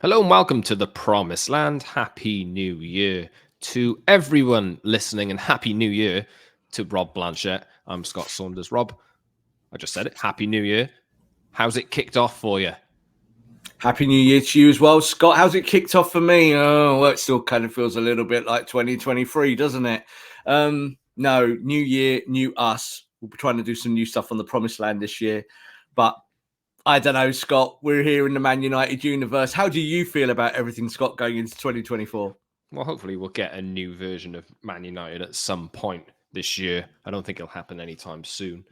Hello and welcome to the Promised Land. Happy New Year to everyone listening, and Happy New Year to Rob Blanchett. I'm Scott Saunders. Rob, I just said it. Happy New Year. How's it kicked off for you? Happy New Year to you as well, Scott. How's it kicked off for me? Oh, well, it still kind of feels a little bit like 2023, doesn't it? No, new year, new us. We'll be trying to do some new stuff on the Promised Land this year. But I don't know, Scott. We're here in the Man United universe. How do you feel about everything, Scott, going into 2024? Well, hopefully we'll get a new version of Man United at some point this year. I don't think it'll happen anytime soon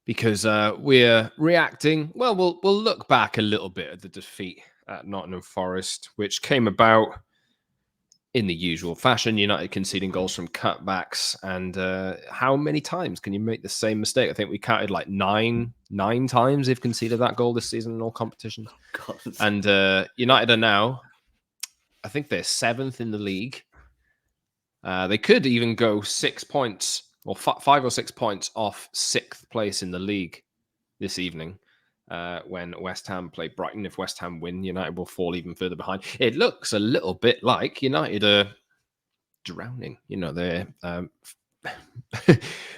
because we're reacting. Well, we'll look back a little bit at the defeat at Nottingham Forest, which came about in the usual fashion. United conceding goals from cutbacks, and how many times can you make the same mistake? I think we counted like nine times they've conceded that goal this season in all competitions. God. And United are now, I think they're 7th in the league. They could even go 6 points or 5 or 6 points off 6th place in the league this evening. When West Ham play Brighton. If West Ham win, United will fall even further behind. It looks a little bit like United are drowning. They're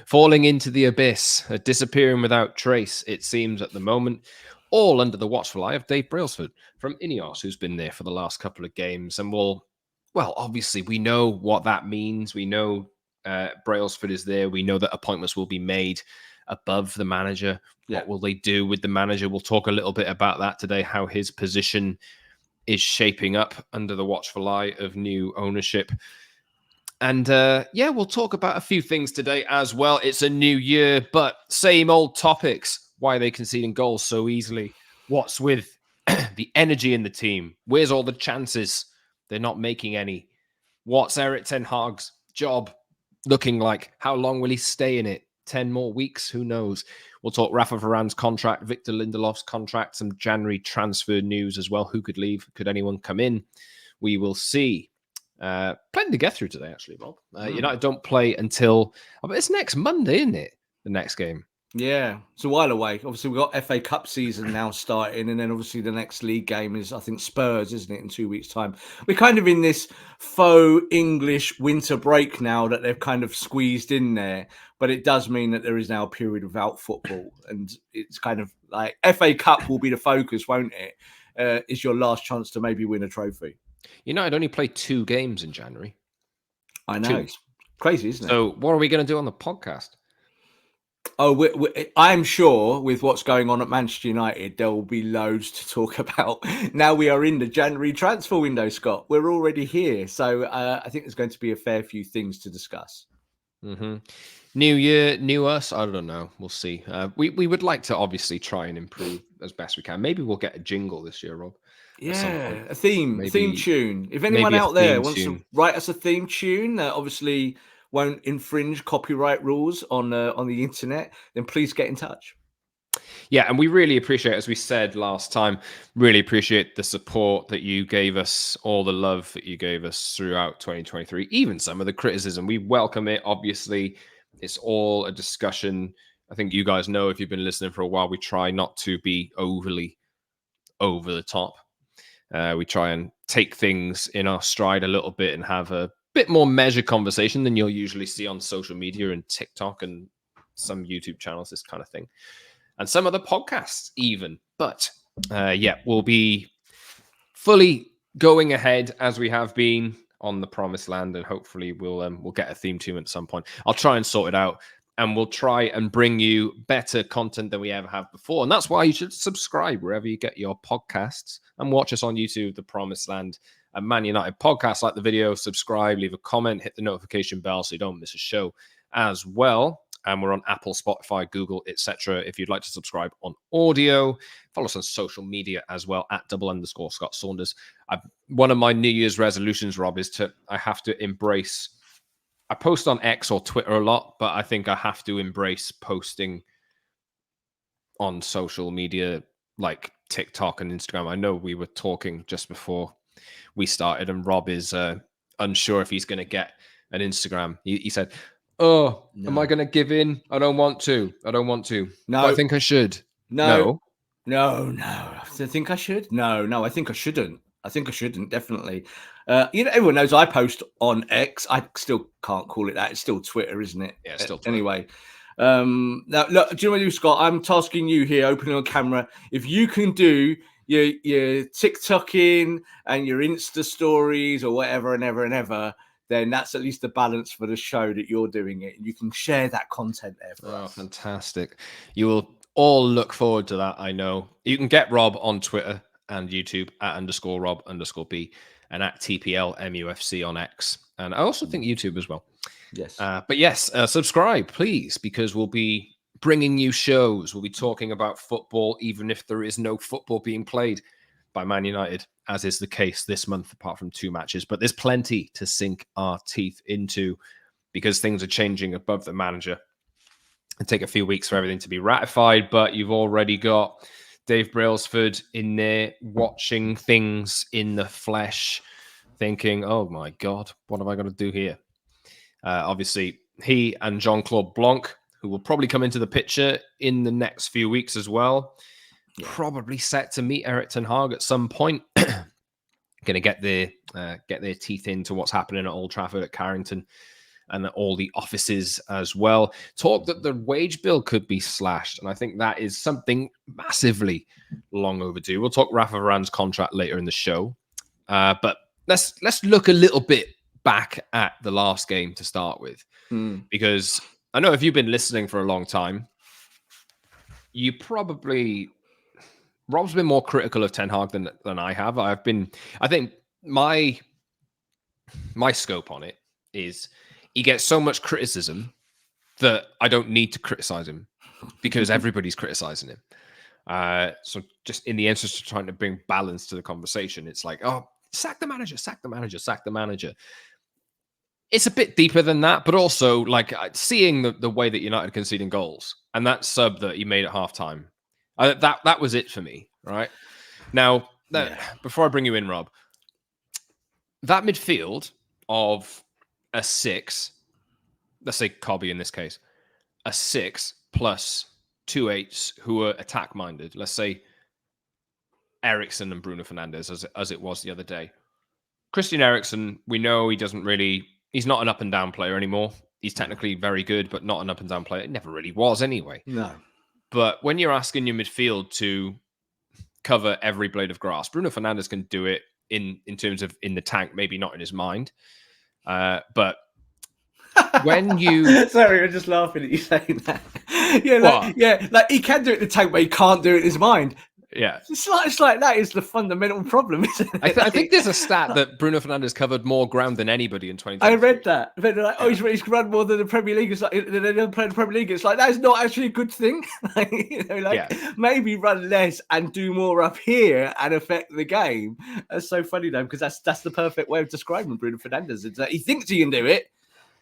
falling into the abyss, disappearing without trace, it seems at the moment, all under the watchful eye of Dave Brailsford from INEOS, who's been there for the last couple of games. And obviously we know what that means. We know Brailsford is there. We know that appointments will be made above the manager. What will they do with the manager? We'll talk a little bit about that today, how his position is shaping up under the watchful eye of new ownership. And we'll talk about a few things today as well. It's a new year, but same old topics. Why are they conceding goals so easily? What's with the energy in the team? Where's all the chances? They're not making any. What's Erik ten Hag's job looking like? How long will he stay in it? 10 more weeks? Who knows? We'll talk Rafa Varane's contract, Victor Lindelof's contract, some January transfer news as well. Who could leave? Could anyone come in? We will see. Plenty to get through today, actually, Bob. United don't play until it's next Monday, isn't it? The next game. Yeah, it's a while away. Obviously, we've got FA Cup season now starting, and then obviously the next league game is, I think, Spurs, isn't it, in 2 weeks' time? We're kind of in this faux English winter break now that they've kind of squeezed in there, but it does mean that there is now a period without football, and it's kind of like FA Cup will be the focus, won't it? Is your last chance to maybe win a trophy. United only played 2 games in January. I know. It's crazy, isn't it? So what are we going to do on the podcast? Oh, I'm sure with what's going on at Manchester United, there will be loads to talk about. Now we are in the January transfer window, Scott. We're already here. So I think there's going to be a fair few things to discuss. Mm-hmm. New year, new us. I don't know. We'll see. We would like to obviously try and improve as best we can. Maybe we'll get a jingle this year, Rob. Yeah, a theme tune. If anyone out there wants to write us a theme tune that obviously won't infringe copyright rules on the internet, then please get in touch. Yeah, and we really appreciate, as we said last time, really appreciate the support that you gave us, all the love that you gave us throughout 2023, even some of the criticism. We welcome it. Obviously, it's all a discussion. I think you guys know, if you've been listening for a while, we try not to be overly over the top. We try and take things in our stride a little bit and have a bit more measured conversation than you'll usually see on social media and TikTok and some YouTube channels, this kind of thing. And some other podcasts even. But we'll be fully going ahead as we have been on the Promised Land, and hopefully we'll get a theme tune at some point. I'll try and sort it out, and we'll try and bring you better content than we ever have before. And that's why you should subscribe wherever you get your podcasts and watch us on YouTube, the Promised Land, a Man United podcast. Like the video, subscribe, leave a comment, hit the notification bell so you don't miss a show as well. And we're on Apple, Spotify, Google, etc. If you'd like to subscribe on audio, follow us on social media as well at @Scott Saunders. One of my New Year's resolutions, Rob, is I have to embrace. I post on X or Twitter a lot, but I think I have to embrace posting on social media like TikTok and Instagram. I know we were talking just before we started, and Rob is unsure if he's going to get an Instagram. He said, "Oh, no. Am I going to give in? I don't want to. No, I think I should." No. I think I should. No, I think I shouldn't. I think I shouldn't, definitely. Everyone knows I post on X. I still can't call it that. It's still Twitter, isn't it? Yeah, still Twitter. Anyway. Now, look, do you know what you do, Scott? I'm tasking you here, opening on camera. If you can do your TikToking and your Insta stories or whatever and ever, then that's at least the balance for the show that you're doing it. And you can share that content there for us. Fantastic. You will all look forward to that, I know. You can get Rob on Twitter and YouTube at _Rob_B and at TPLMUFC on X. And I also think YouTube as well. Yes. But yes, subscribe, please, because we'll be bringing you shows. We'll be talking about football, even if there is no football being played by Man United, as is the case this month, apart from 2 matches. But there's plenty to sink our teeth into because things are changing above the manager. It'll take a few weeks for everything to be ratified, but you've already got Dave Brailsford in there watching things in the flesh, thinking, oh my God, what have I got to do here? Obviously, he and Jean-Claude Blanc, who will probably come into the picture in the next few weeks as well, probably set to meet Erik ten Hag at some point. Going to get their teeth into what's happening at Old Trafford, at Carrington, and at all the offices as well. Talk that the wage bill could be slashed, and I think that is something massively long overdue. We'll talk Rafa Varane's contract later in the show, but let's look a little bit back at the last game to start with, because I know if you've been listening for a long time, Rob's been more critical of Ten Hag than I have. I think my scope on it is he gets so much criticism that I don't need to criticize him because everybody's criticizing him. So just in the interest of trying to bring balance to the conversation, it's like, oh, sack the manager, sack the manager, sack the manager. It's a bit deeper than that, but also like seeing the way that United conceding goals and that sub that he made at halftime, that was it for me, right? Now, before I bring you in, Rob, that midfield of a 6, let's say Cobby in this case, a 6 plus 2 8s who are attack-minded, let's say Eriksen and Bruno Fernandes as it was the other day. Christian Eriksen, we know he's not an up and down player anymore. He's technically very good, but not an up and down player. It never really was anyway. No. But when you're asking your midfield to cover every blade of grass, Bruno Fernandes can do it in terms of in the tank, maybe not in his mind. But when you... Sorry, I'm just laughing at you saying that. Like he can do it in the tank, but he can't do it in his mind. Yeah. It's like that is the fundamental problem, isn't it? I think there's a stat that Bruno Fernandes covered more ground than anybody in 2020. I read that. But like, he's run more than the Premier League. It's like they don't play the Premier League. It's like that's not actually a good thing. Maybe run less and do more up here and affect the game. That's so funny though, because that's the perfect way of describing Bruno Fernandes. It's that he thinks he can do it.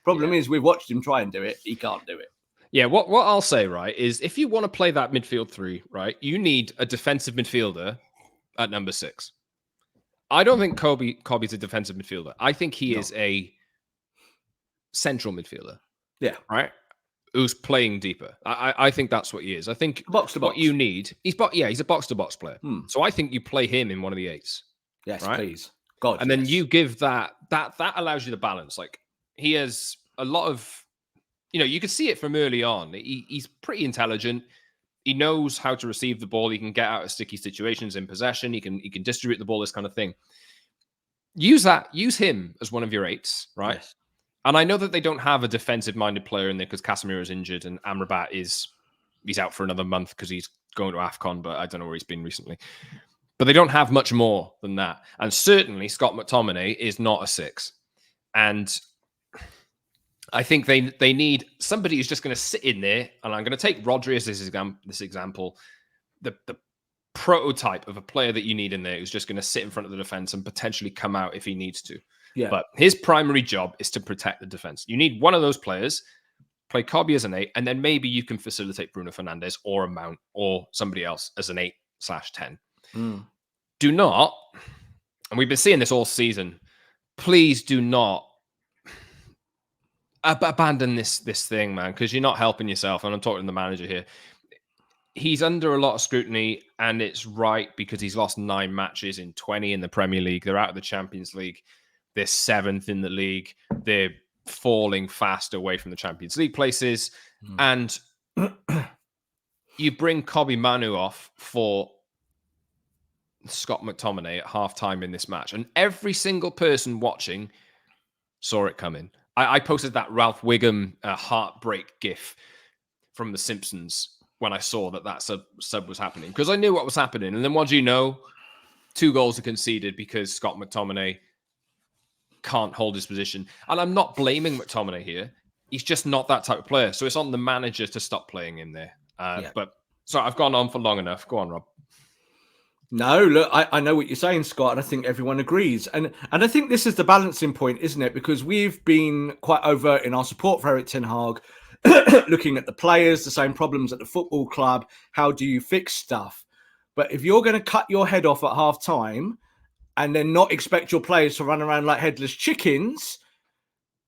Problem is, we've watched him try and do it. He can't do it. Yeah, what I'll say, right, is if you want to play that midfield 3, right, you need a defensive midfielder at number 6. I don't think Cobby's a defensive midfielder. I think he is a central midfielder. Yeah. Right? Who's playing deeper. I think that's what he is. I think box to box. What you need, he's a box-to-box player. So I think you play him in one of the 8s. Yes, right? Please. God, and then you give that allows you the balance. Like, he has a lot of... you can see it from early on. He's pretty intelligent. He knows how to receive the ball. He can get out of sticky situations in possession. He can distribute the ball, this kind of thing. Use him as one of your 8s, right? Yes. And I know that they don't have a defensive-minded player in there because Casemiro is injured and Amrabat he's out for another month because he's going to AFCON, but I don't know where he's been recently. But they don't have much more than that. And certainly Scott McTominay is not a 6. And I think they need somebody who's just going to sit in there, and I'm going to take Rodri as this example, the prototype of a player that you need in there who's just going to sit in front of the defense and potentially come out if he needs to. Yeah. But his primary job is to protect the defense. You need one of those players, play Cobby as an 8, and then maybe you can facilitate Bruno Fernandes or a Mount or somebody else as an 8/10. Do not, and we've been seeing this all season, please do not abandon this thing, man, because you're not helping yourself. And I'm talking to the manager here. he's under a lot of scrutiny, and it's right because he's lost 9 matches in 20 in the Premier League. They're out of the Champions League. They're 7th in the league. They're falling fast away from the Champions League places. And you bring Kobbie Manu off for Scott McTominay at halftime in this match, and every single person watching saw it coming. I posted that Ralph Wiggum heartbreak gif from The Simpsons when I saw that sub was happening, because I knew what was happening. And then what do you know? 2 goals are conceded because Scott McTominay can't hold his position. And I'm not blaming McTominay here. He's just not that type of player. So it's on the manager to stop playing him there. But sorry, I've gone on for long enough. Go on, Rob. No, look, I know what you're saying, Scott, and I think everyone agrees. And I think this is the balancing point, isn't it? Because we've been quite overt in our support for Erik ten Hag, looking at the players, the same problems at the football club. How do you fix stuff? But if you're going to cut your head off at half time and then not expect your players to run around like headless chickens,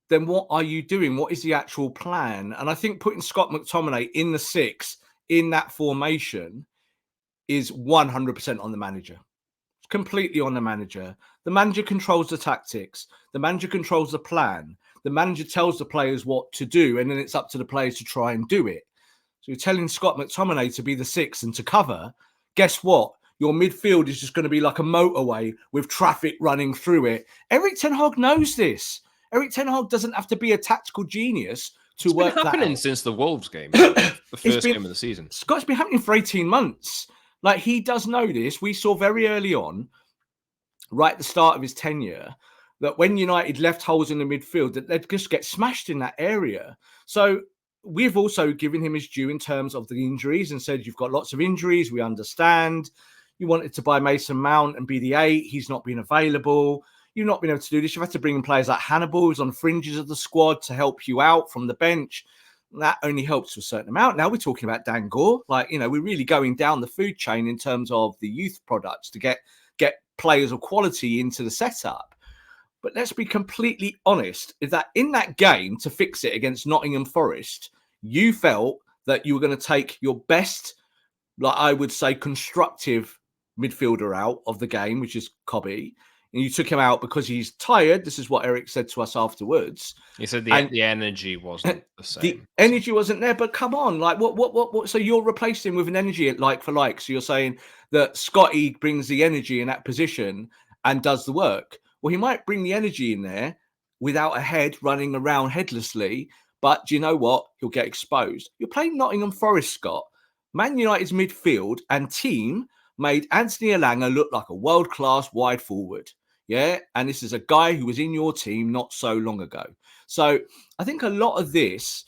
then what are you doing? What is the actual plan? And I think putting Scott McTominay in the 6 in that formation is 100% on the manager. It's completely on the manager. The manager controls the tactics. The manager controls the plan. The manager tells the players what to do, and then it's up to the players to try and do it. So you're telling Scott McTominay to be the 6 and to cover. Guess what? Your midfield is just going to be like a motorway with traffic running through it. Erik ten Hag knows this. Erik ten Hag doesn't have to be a tactical genius to work that out. It's been happening since the Wolves game, the first game of the season. Scott's been happening for 18 months. Like, he does know this. We saw very early on, right at the start of his tenure, that when United left holes in the midfield, that they'd just get smashed in that area. So we've also given him his due in terms of the injuries and said, you've got lots of injuries. We understand. You wanted to buy Mason Mount and be the 8. He's not been available. You've not been able to do this. You've had to bring in players like Hannibal, who's on the fringes of the squad, to help you out from the bench. That only helps to a certain amount. Now we're talking about Dan Gore. Like, you know, we're really going down the food chain in terms of the youth products to get players of quality into the setup. But let's be completely honest, is that in that game to fix it against Nottingham Forest, you felt that you were going to take your best, like I would say, constructive midfielder out of the game, which is Kobbie. And you took him out because he's tired. This is what Erik said to us afterwards. He said the energy wasn't the same. The energy wasn't there, but come on, like what? So you're replacing with an energy at like for like. So you're saying that Scotty brings the energy in that position and does the work. Well, he might bring the energy in there without a head running around headlessly. But do you know what? He'll get exposed. You're playing Nottingham Forest, Scott. Man United's midfield and team made Anthony Elanga look like a world-class wide forward. Yeah, and this is a guy who was in your team not so long ago. So I think a lot of this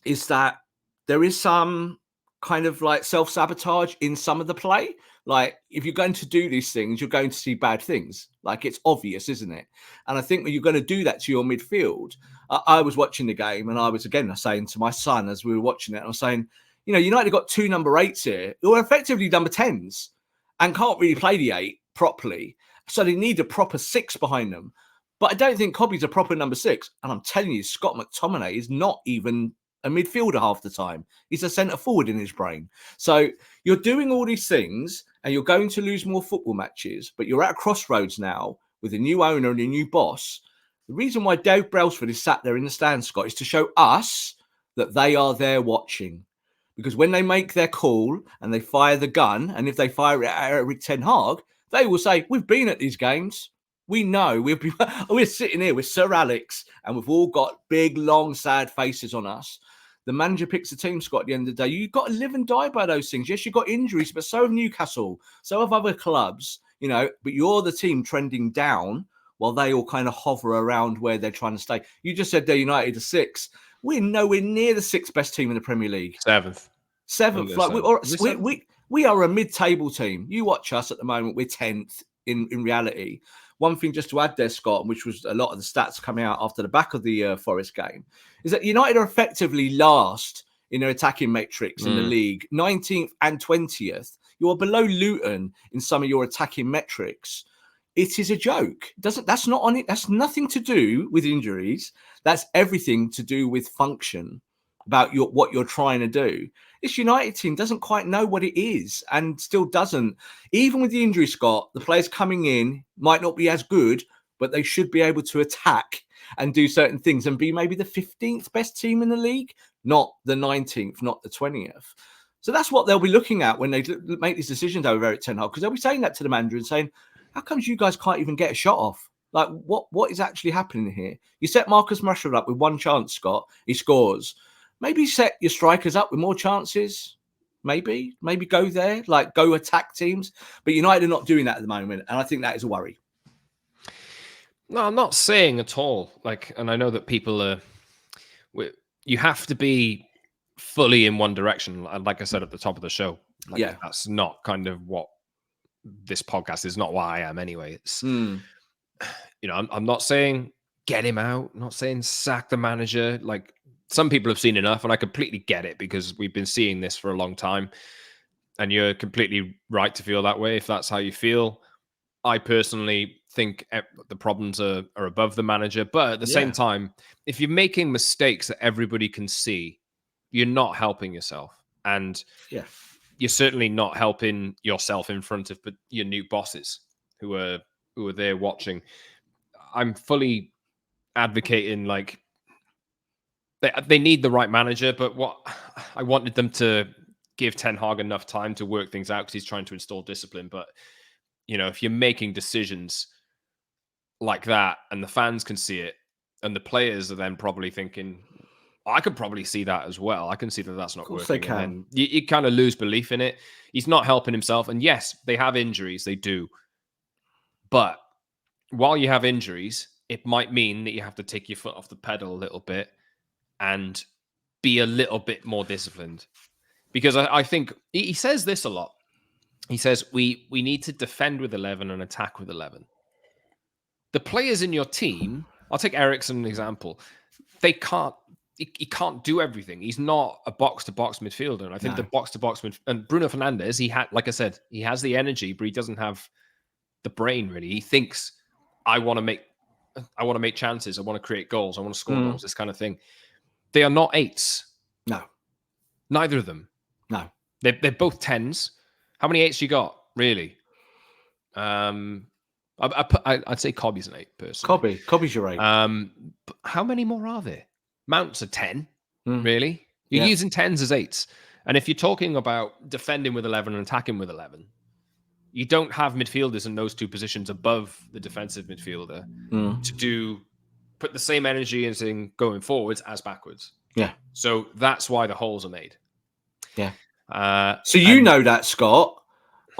is that there is some kind of like self-sabotage in some of the play. Like, if you're going to do these things, you're going to see bad things. Like, it's obvious, isn't it? And I think when you're going to do that to your midfield, I was watching the game and I was, again, saying to my son as we were watching it, I was saying, you know, United got 2 number 8s here who are effectively number 10s and can't really play the 8 properly. So they need a proper 6 behind them. But I don't think Kobbie's a proper number 6. And I'm telling you, Scott McTominay is not even a midfielder half the time. He's a centre forward in his brain. So you're doing all these things and you're going to lose more football matches, but you're at a crossroads now with a new owner and a new boss. The reason why Dave Brailsford is sat there in the stands, Scott, is to show us that they are there watching. Because when they make their call and they fire the gun, and if they fire it at Erik ten Hag, they will say, we've been at these games. We know. We're sitting here with Sir Alex and we've all got big, long, sad faces on us. The manager picks the team, Scott, at the end of the day. You've got to live and die by those things. Yes, you've got injuries, but so have Newcastle. So have other clubs, you know, but you're the team trending down while they all kind of hover around where they're trying to stay. You just said they're United are 6. We're nowhere near the 6th best team in the Premier League. 7th. Like we are a mid-table team. You watch us at the moment. We're 10th in reality. One thing just to add there, Scott, which was a lot of the stats coming out after the back of the Forest game, is that United are effectively last in their attacking metrics in the league, 19th and 20th. You are below Luton in some of your attacking metrics. It is a joke. That's not on it. That's nothing to do with injuries. That's everything to do with function. about what you're trying to do. This United team doesn't quite know what it is and still doesn't. Even with the injury, Scott, the players coming in might not be as good, but they should be able to attack and do certain things and be maybe the 15th best team in the league, not the 19th, not the 20th. So that's what they'll be looking at when they make these decisions over Erik ten Hag, because they'll be saying that to the manager and saying, how comes you guys can't even get a shot off? Like, what is actually happening here? You set Marcus Rashford up with one chance, Scott. He scores. Maybe set your strikers up with more chances. Maybe go there, like go attack teams. But United are not doing that at the moment, and I think that is a worry. No, I'm not saying at all. Like, and I know that people are. You have to be fully in one direction. Like I said at the top of the show, like, that's not kind of what this podcast is. Not why I am anyway. It's you know, I'm not saying get him out. I'm not saying sack the manager. Like, some people have seen enough, and I completely get it because we've been seeing this for a long time. And you're completely right to feel that way if that's how you feel. I personally think the problems are above the manager, but at the same time, if you're making mistakes that everybody can see, you're not helping yourself, and you're certainly not helping yourself in front of your new bosses who are there watching. I'm fully advocating, like, they need the right manager, but what I wanted them to give Ten Hag enough time to work things out because he's trying to install discipline. But you know, if you're making decisions like that and the fans can see it, and the players are then probably thinking, I could probably see that as well. I can see that that's not working. They can. And then you kind of lose belief in it. He's not helping himself. And yes, they have injuries. They do. But while you have injuries, it might mean that you have to take your foot off the pedal a little bit and be a little bit more disciplined. Because I think he says this a lot. He says, we need to defend with 11 and attack with 11. The players in your team, I'll take Erik as an example, he can't do everything. He's not a box-to-box midfielder. And I think the box-to-box and Bruno Fernandes, he had, like I said, he has the energy, but he doesn't have the brain, really. He thinks, I want to make chances. I want to create goals. I want to score goals, this kind of thing. They are not 8s. No. Neither of them. No. They're both 10s. How many 8s you got, really? I'd say Cobby's an 8, personally. Cobby's your 8. How many more are there? Mount's a 10, really? You're using 10s as 8s. And if you're talking about defending with 11 and attacking with 11, you don't have midfielders in those two positions above the defensive midfielder to put the same energy in going forwards as backwards. Yeah. So that's why the holes are made. Yeah. So you know that, Scott.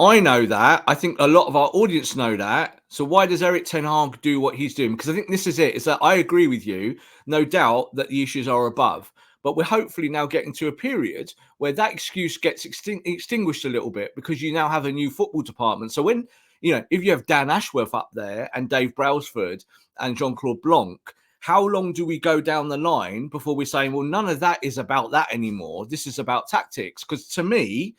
I know that. I think a lot of our audience know that. So why does Erik ten Hag do what he's doing? Because I think this is it. Is that I agree with you. No doubt that the issues are above. But we're hopefully now getting to a period where that excuse gets extinguished a little bit, because you now have a new football department. So when, you know, if you have Dan Ashworth up there and Dave Brailsford and Jean-Claude Blanc, how long do we go down the line before we're saying, well, none of that is about that anymore? This is about tactics. Because to me,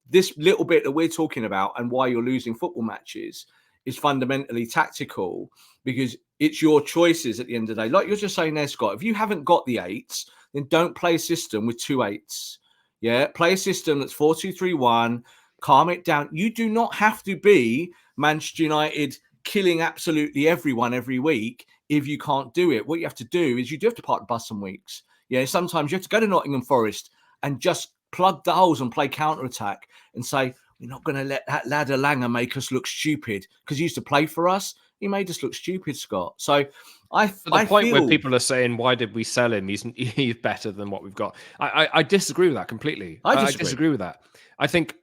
this little bit that we're talking about and why you're losing football matches is fundamentally tactical, because it's your choices at the end of the day. Like you're just saying there, Scott, if you haven't got the 8s, then don't play a system with 2 8s. Yeah, play a system that's 4-2-3-1, calm it down. You do not have to be Manchester United killing absolutely everyone every week if you can't do it. What you have to do is you do have to park the bus some weeks. Yeah, sometimes you have to go to Nottingham Forest and just plug the holes and play counter-attack and say, we're not going to let that lad Elanga make us look stupid, because he used to play for us. He made us look stupid, Scott. So I feel where people are saying, why did we sell him? He's better than what we've got. I disagree with that completely. I disagree with that. I think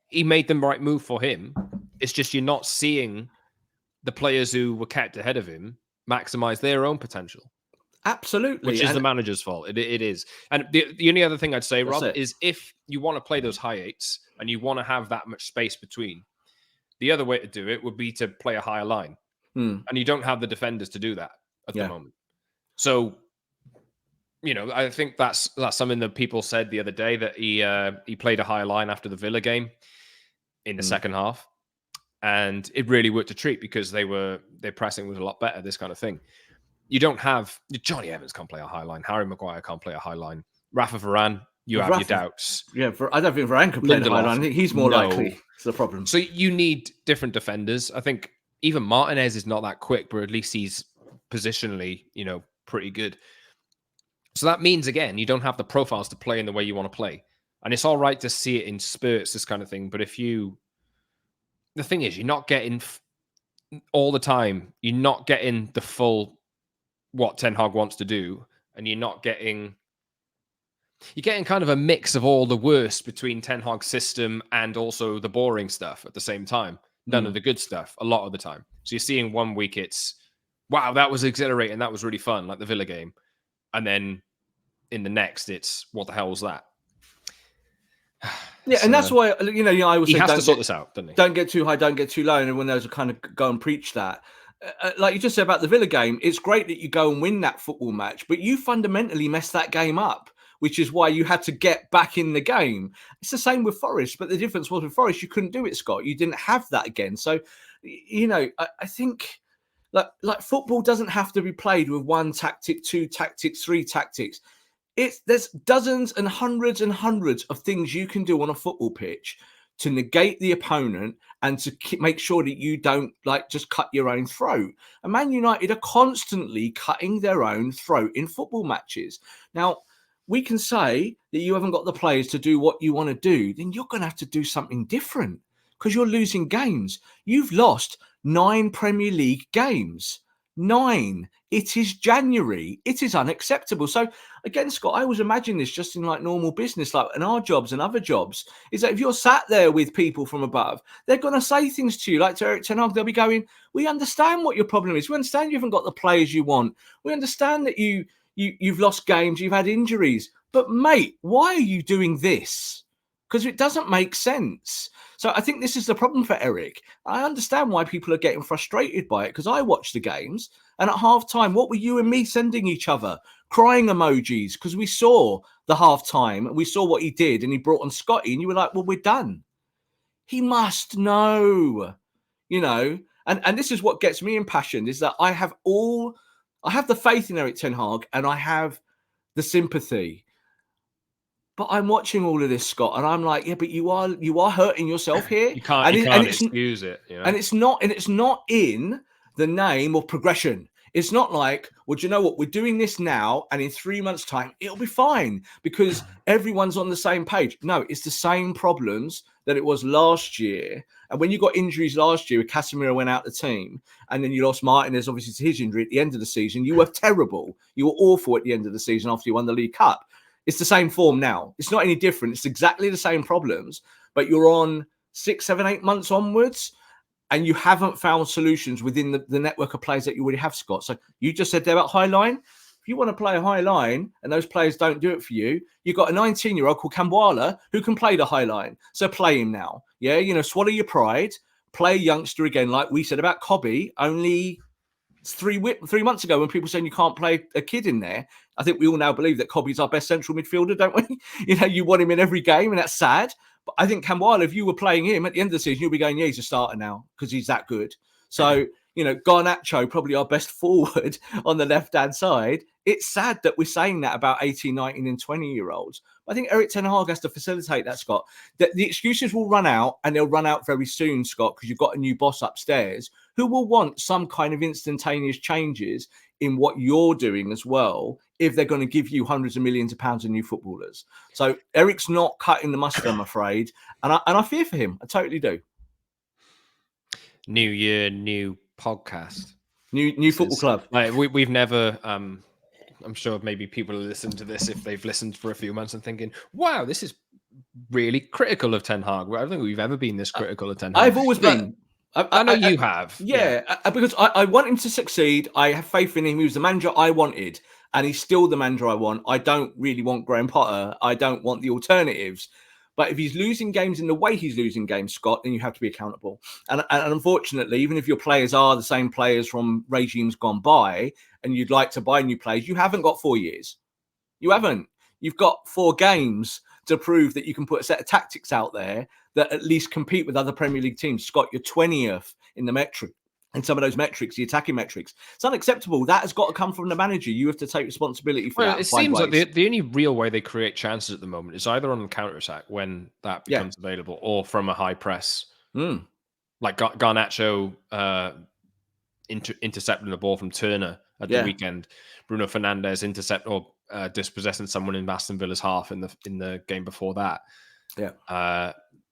he made the right move for him. It's just you're not seeing the players who were kept ahead of him maximize their own potential. Absolutely. Which is the manager's fault. It is. And the only other thing I'd say, Rob, is if you want to play those high 8s and you want to have that much space between, the other way to do it would be to play a higher line. And you don't have the defenders to do that at the moment. So, you know, I think that's something that people said the other day, that he played a higher line after the Villa game in the second half. And it really worked a treat, because their pressing was a lot better, this kind of thing. You don't have Johnny Evans can't play a high line. Harry Maguire can't play a high line. Rafa Varane, you With have your Rafa, doubts. yeah, I don't think Varane can play the high Lindelof, line. I think he's more no. likely. It's the problem. So you need different defenders. I think even Martinez is not that quick, but at least he's positionally, pretty good. So that means, again, you don't have the profiles to play in the way you want to play. And it's all right to see it in spurts, this kind of thing. But the thing is, you're not getting all the time, you're not getting the full what Ten Hag wants to do. And you're getting kind of a mix of all the worst between Ten Hag's system and also the boring stuff at the same time. None of the good stuff a lot of the time. So you're seeing one week it's, wow, that was exhilarating. That was really fun, like the Villa game. And then in the next, it's, what the hell was that? Yeah, and that's why, I always he say, has to sort this out, doesn't he? Don't get too high, don't get too low. And everyone knows to kind of go and preach that. Like you just said about the Villa game, it's great that you go and win that football match, but you fundamentally messed that game up, which is why you had to get back in the game. It's the same with Forest, but the difference was with Forest, you couldn't do it, Scott. You didn't have that again. So, I think like football doesn't have to be played with one tactic, two tactics, three tactics. There's dozens and hundreds of things you can do on a football pitch to negate the opponent and to make sure that you don't just cut your own throat. And Man United are constantly cutting their own throat in football matches. Now, we can say that you haven't got the players to do what you want to do, then you're going to have to do something different because you're losing games. You've lost 9 Premier League games. 9. It is January. It is unacceptable. So again, Scott, I always imagine this just in normal business, like in our jobs and other jobs, is that if you're sat there with people from above, they're going to say things to you like to Erik ten Hag. They'll be going, we understand what your problem is. We understand you haven't got the players you want. We understand that you've lost games, you've had injuries. But mate, why are you doing this? Because it doesn't make sense. So I think this is the problem for Erik. I understand why people are getting frustrated by it because I watch the games and at half time, what were you and me sending each other? Crying emojis because we saw the half time and we saw what he did and he brought on Scotty and you were like, well, we're done. He must know, and this is what gets me impassioned is that I have the faith in Erik ten Hag and I have the sympathy. But I'm watching all of this, Scott, and I'm like, yeah, but you are hurting yourself here. You can't excuse it. And it's not in the name of progression. It's not like, well, do you know what? We're doing this now, and in 3 months' time, it'll be fine because everyone's on the same page. No, it's the same problems that it was last year. And when you got injuries last year, Casemiro went out the team, and then you lost Martinez, obviously, to his injury at the end of the season. You were terrible. You were awful at the end of the season after you won the League Cup. It's the same form now. It's not any different. It's exactly the same problems, but you're on 6, 7, 8 months onwards, and you haven't found solutions within the network of players that you already have, Scott. So you just said there about high line. If you want to play a high line and those players don't do it for you, you've got a 19-year-old called Camboala who can play the high line. So play him now. Yeah, swallow your pride. Play a youngster again, like we said about Cobby only 3 months ago when people saying you can't play a kid in there. I think we all now believe that Cobby's our best central midfielder, don't we? You want him in every game, and that's sad. But I think Camboala, if you were playing him at the end of the season, you'll be going, yeah, he's a starter now because he's that good. So, Garnacho, probably our best forward on the left-hand side. It's sad that we're saying that about 18, 19 and 20-year-olds. I think Erik ten Hag has to facilitate that, Scott. The excuses will run out, and they'll run out very soon, Scott, because you've got a new boss upstairs who will want some kind of instantaneous changes in what you're doing as well if they're going to give you hundreds of millions of pounds in new footballers. So Eric's not cutting the mustard, I'm afraid. And I fear for him. I totally do. New year, new podcast. New football club. We've never... I'm sure maybe people will listen to this if they've listened for a few months and thinking, wow, this is really critical of Ten Hag. I don't think we've ever been this critical of Ten Hag. I've always been. I know you have. Yeah, because I want him to succeed. I have faith in him. He was the manager I wanted, and he's still the manager I want. I don't really want Graham Potter. I don't want the alternatives. But if he's losing games in the way he's losing games, Scott, then you have to be accountable. And unfortunately, even if your players are the same players from regimes gone by and you'd like to buy new players, you haven't got 4 years. You haven't. You've got 4 games to prove that you can put a set of tactics out there that at least compete with other Premier League teams. Scott, you're 20th in the metric and some of those metrics, the attacking metrics. It's unacceptable. That has got to come from the manager. You have to take responsibility for that. It seems like the only real way they create chances at the moment is either on the counter-attack when that becomes available, or from a high press. Like Garnacho intercepting the ball from Turner at the weekend. Bruno Fernandes intercept or dispossessing someone in Aston Villa's half in the game before that.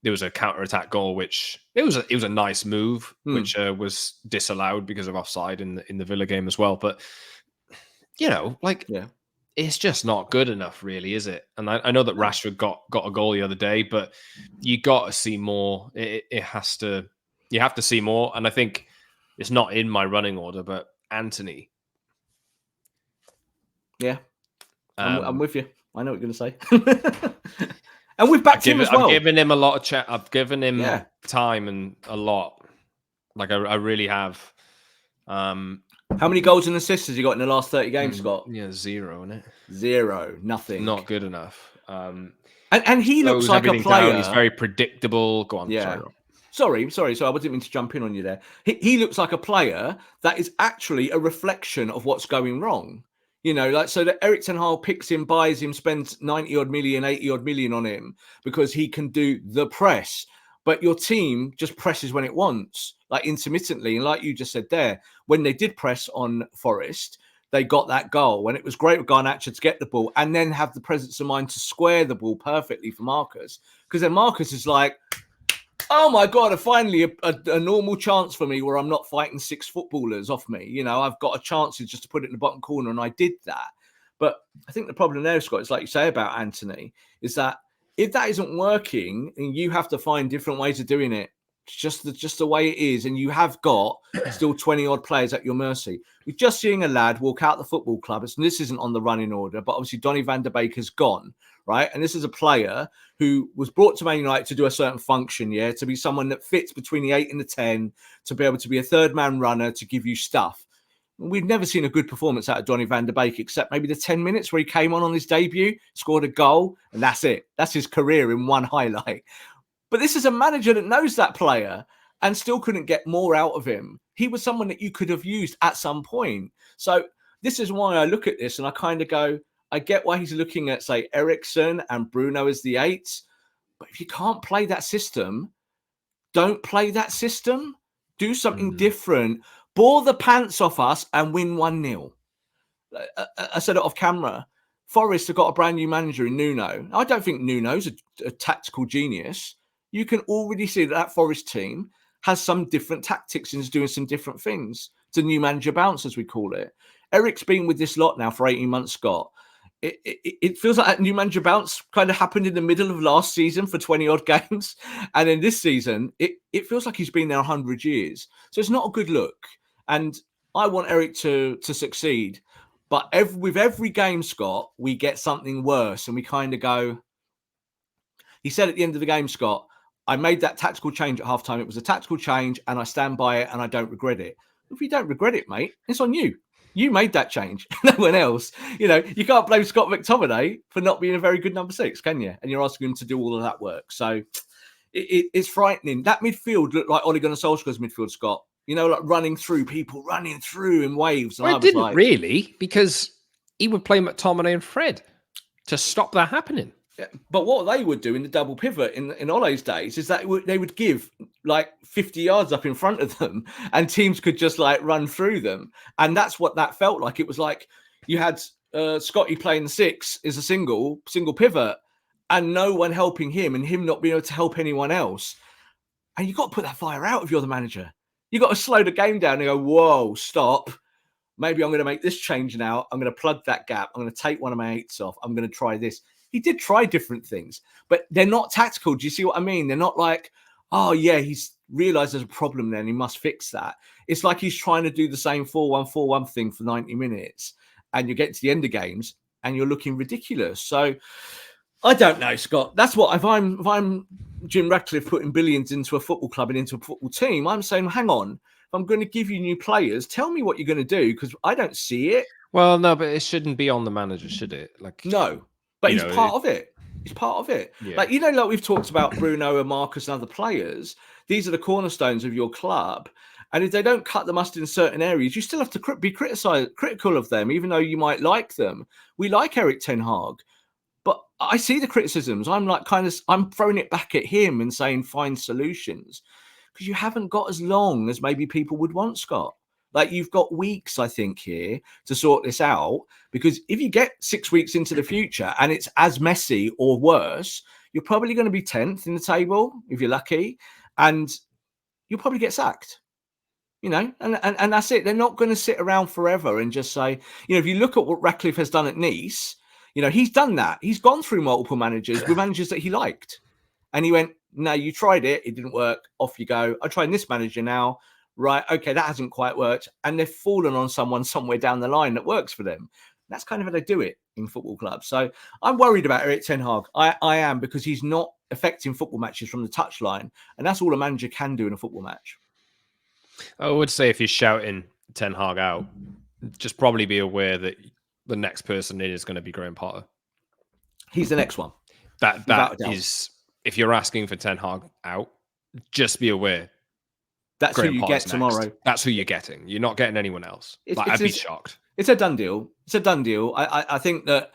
There was a counter-attack goal, which it was a nice move, which was disallowed because of offside in the Villa game as well. But it's just not good enough, really, is it? And I know that Rashford got a goal the other day, but you got to see more. You have to see more, and I think it's not in my running order, but Anthony. Yeah, I'm with you. I know what you're going to say. And we've backed him as well. I've given him a lot of chat. I've given him time and a lot. Like I really have. How many goals and assists has he got in the last 30 games, Scott? Yeah, 0, isn't it? 0, nothing. Not good enough. And he looks like a player. He's very predictable. Go on. Yeah. Sorry. So I didn't mean to jump in on you there. He looks like a player that is actually a reflection of what's going wrong. So that Erik ten Hag picks him, buys him, spends 90-odd million, 80-odd million on him because he can do the press. But your team just presses when it wants, like intermittently. And like you just said there, when they did press on Forest, they got that goal. When it was great with Garnacho to get the ball and then have the presence of mind to square the ball perfectly for Marcus. Because then Marcus is like, oh my God, finally a normal chance for me where I'm not fighting 6 footballers off me. I've got a chance just to put it in the bottom corner, and I did that. But I think the problem there, Scott, is like you say about Anthony, is that if that isn't working, and you have to find different ways of doing it, it's just the way it is, and you have got still 20-odd players at your mercy. We're just seeing a lad walk out the football club. And this isn't on the running order, but obviously Donny van der Beek has gone. Right. And this is a player who was brought to Man United to do a certain function, to be someone that fits between the 8 and the 10, to be able to be a third man runner, to give you stuff. We've never seen a good performance out of Donny van der Beek, except maybe the 10 minutes where he came on his debut, scored a goal, and that's it. That's his career in one highlight. But this is a manager that knows that player and still couldn't get more out of him. He was someone that you could have used at some point. So this is why I look at this and I kind of go, I get why he's looking at, say, Eriksen and Bruno as the 8s. But if you can't play that system, don't play that system. Do something different. Bore the pants off us and win 1-0. I said it off camera. Forest have got a brand new manager in Nuno. I don't think Nuno's a tactical genius. You can already see that Forest team has some different tactics and is doing some different things. It's a new manager bounce, as we call it. Eric's been with this lot now for 18 months, Scott. It feels like that new manager bounce kind of happened in the middle of last season for 20-odd games. And in this season, it feels like he's been there 100 years. So it's not a good look. And I want Erik to succeed. But with every game, Scott, we get something worse. And we kind of go, he said at the end of the game, Scott, I made that tactical change at halftime. It was a tactical change and I stand by it and I don't regret it. If you don't regret it, mate, it's on you. You made that change. No one else. You can't blame Scott McTominay for not being a very good number 6, can you? And you're asking him to do all of that work. So it's frightening. That midfield looked like Ole Gunnar Solskjaer's midfield, Scott. Like running through people, running through in waves. And well, it didn't really, because he would play McTominay and Fred to stop that happening. Yeah, but what they would do in the double pivot in Ole's days is that they would give like 50 yards up in front of them and teams could just like run through them. And that's what that felt like. It was like you had Scotty playing 6 is a single pivot and no one helping him and him not being able to help anyone else. And you've got to put that fire out if you're the manager. You've got to slow the game down and go, whoa, stop. Maybe I'm going to make this change now. I'm going to plug that gap. I'm going to take one of my 8s off. I'm going to try this. He did try different things, but they're not tactical. Do you see what I mean? They're not like, oh, yeah, he's realized there's a problem there and he must fix that. It's like he's trying to do the same 4-1-4-1 thing for 90 minutes and you get to the end of games and you're looking ridiculous. So I don't know, Scott. That's what, if I'm Jim Ratcliffe putting billions into a football club and into a football team, I'm saying, hang on, if I'm going to give you new players, tell me what you're going to do because I don't see it. Well, no, but it shouldn't be on the manager, should it? No. But he's part of it. He's part of it. Yeah. Like we've talked about Bruno and Marcus and other players. These are the cornerstones of your club. And if they don't cut the mustard in certain areas, you still have to be critical of them, even though you might like them. We like Erik ten Hag, but I see the criticisms. I'm like I'm throwing it back at him and saying find solutions, because you haven't got as long as maybe people would want, Scott. Like, you've got weeks, I think, here to sort this out, because if you get 6 weeks into the future and it's as messy or worse, you're probably going to be 10th in the table if you're lucky, and you'll probably get sacked. And that's it. They're not going to sit around forever and just say, if you look at what Ratcliffe has done at Nice, he's done that. He's gone through multiple managers with managers that he liked. And he went, no, you tried it. It didn't work. Off you go. I'm trying this manager now. Right. Okay, that hasn't quite worked. And they've fallen on someone somewhere down the line that works for them. That's kind of how they do it in football clubs. So I'm worried about Erik ten Hag. I am, because he's not affecting football matches from the touchline. And that's all a manager can do in a football match. I would say if you're shouting Ten Hag out, just probably be aware that the next person in is going to be Graham Potter. He's the next one. That is, if you're asking for Ten Hag out, just be aware. That's Graham who you Potter's get tomorrow. Next. That's who you're getting. You're not getting anyone else. I'd be shocked. It's a done deal. It's a done deal. I think that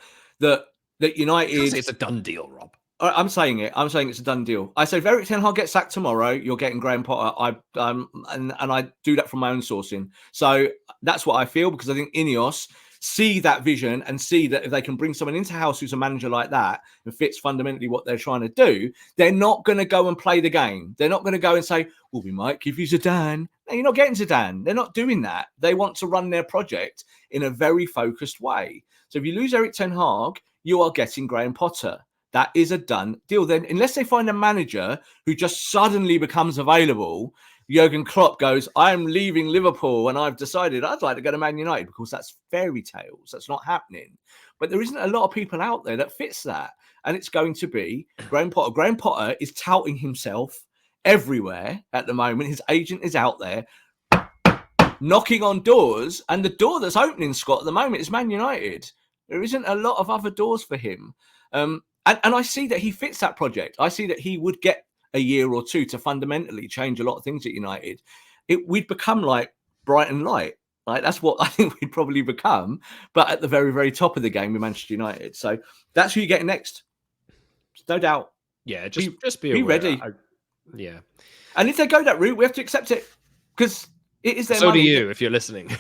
United. It's a done deal, Rob. I'm saying it. I'm saying it's a done deal. I say if Erik ten Hag gets sacked tomorrow, you're getting Graham Potter. And I do that from my own sourcing. So that's what I feel, because I think INEOS see that vision and see that if they can bring someone into house who's a manager like that and fits fundamentally what they're trying to do, they're not going to go and play the game. They're not going to go and say, well, we might give you Zidane. No, you're not getting Zidane. They're not doing that. They want to run their project in a very focused way. So if you lose Erik ten Hag, you are getting Graham Potter. That is a done deal. Then, unless they find a manager who just suddenly becomes available, Jurgen Klopp goes, I'm leaving Liverpool and I've decided I'd like to go to Man United, because that's fairy tales. That's not happening. But there isn't a lot of people out there that fits that. And it's going to be Graham Potter. Graham Potter is touting himself everywhere at the moment. His agent is out there knocking on doors. And the door that's opening, Scott, at the moment is Man United. There isn't a lot of other doors for him. And I see that he fits that project. I see that he would get a year or two to fundamentally change a lot of things at United. We'd become like Brighton Light. Like, that's what I think we'd probably become, but at the very, very top of the game with Manchester United. So that's who you're getting next. No doubt. Yeah, just be ready. Yeah. And if they go that route, we have to accept it, because it is their money. So do you, if you're listening.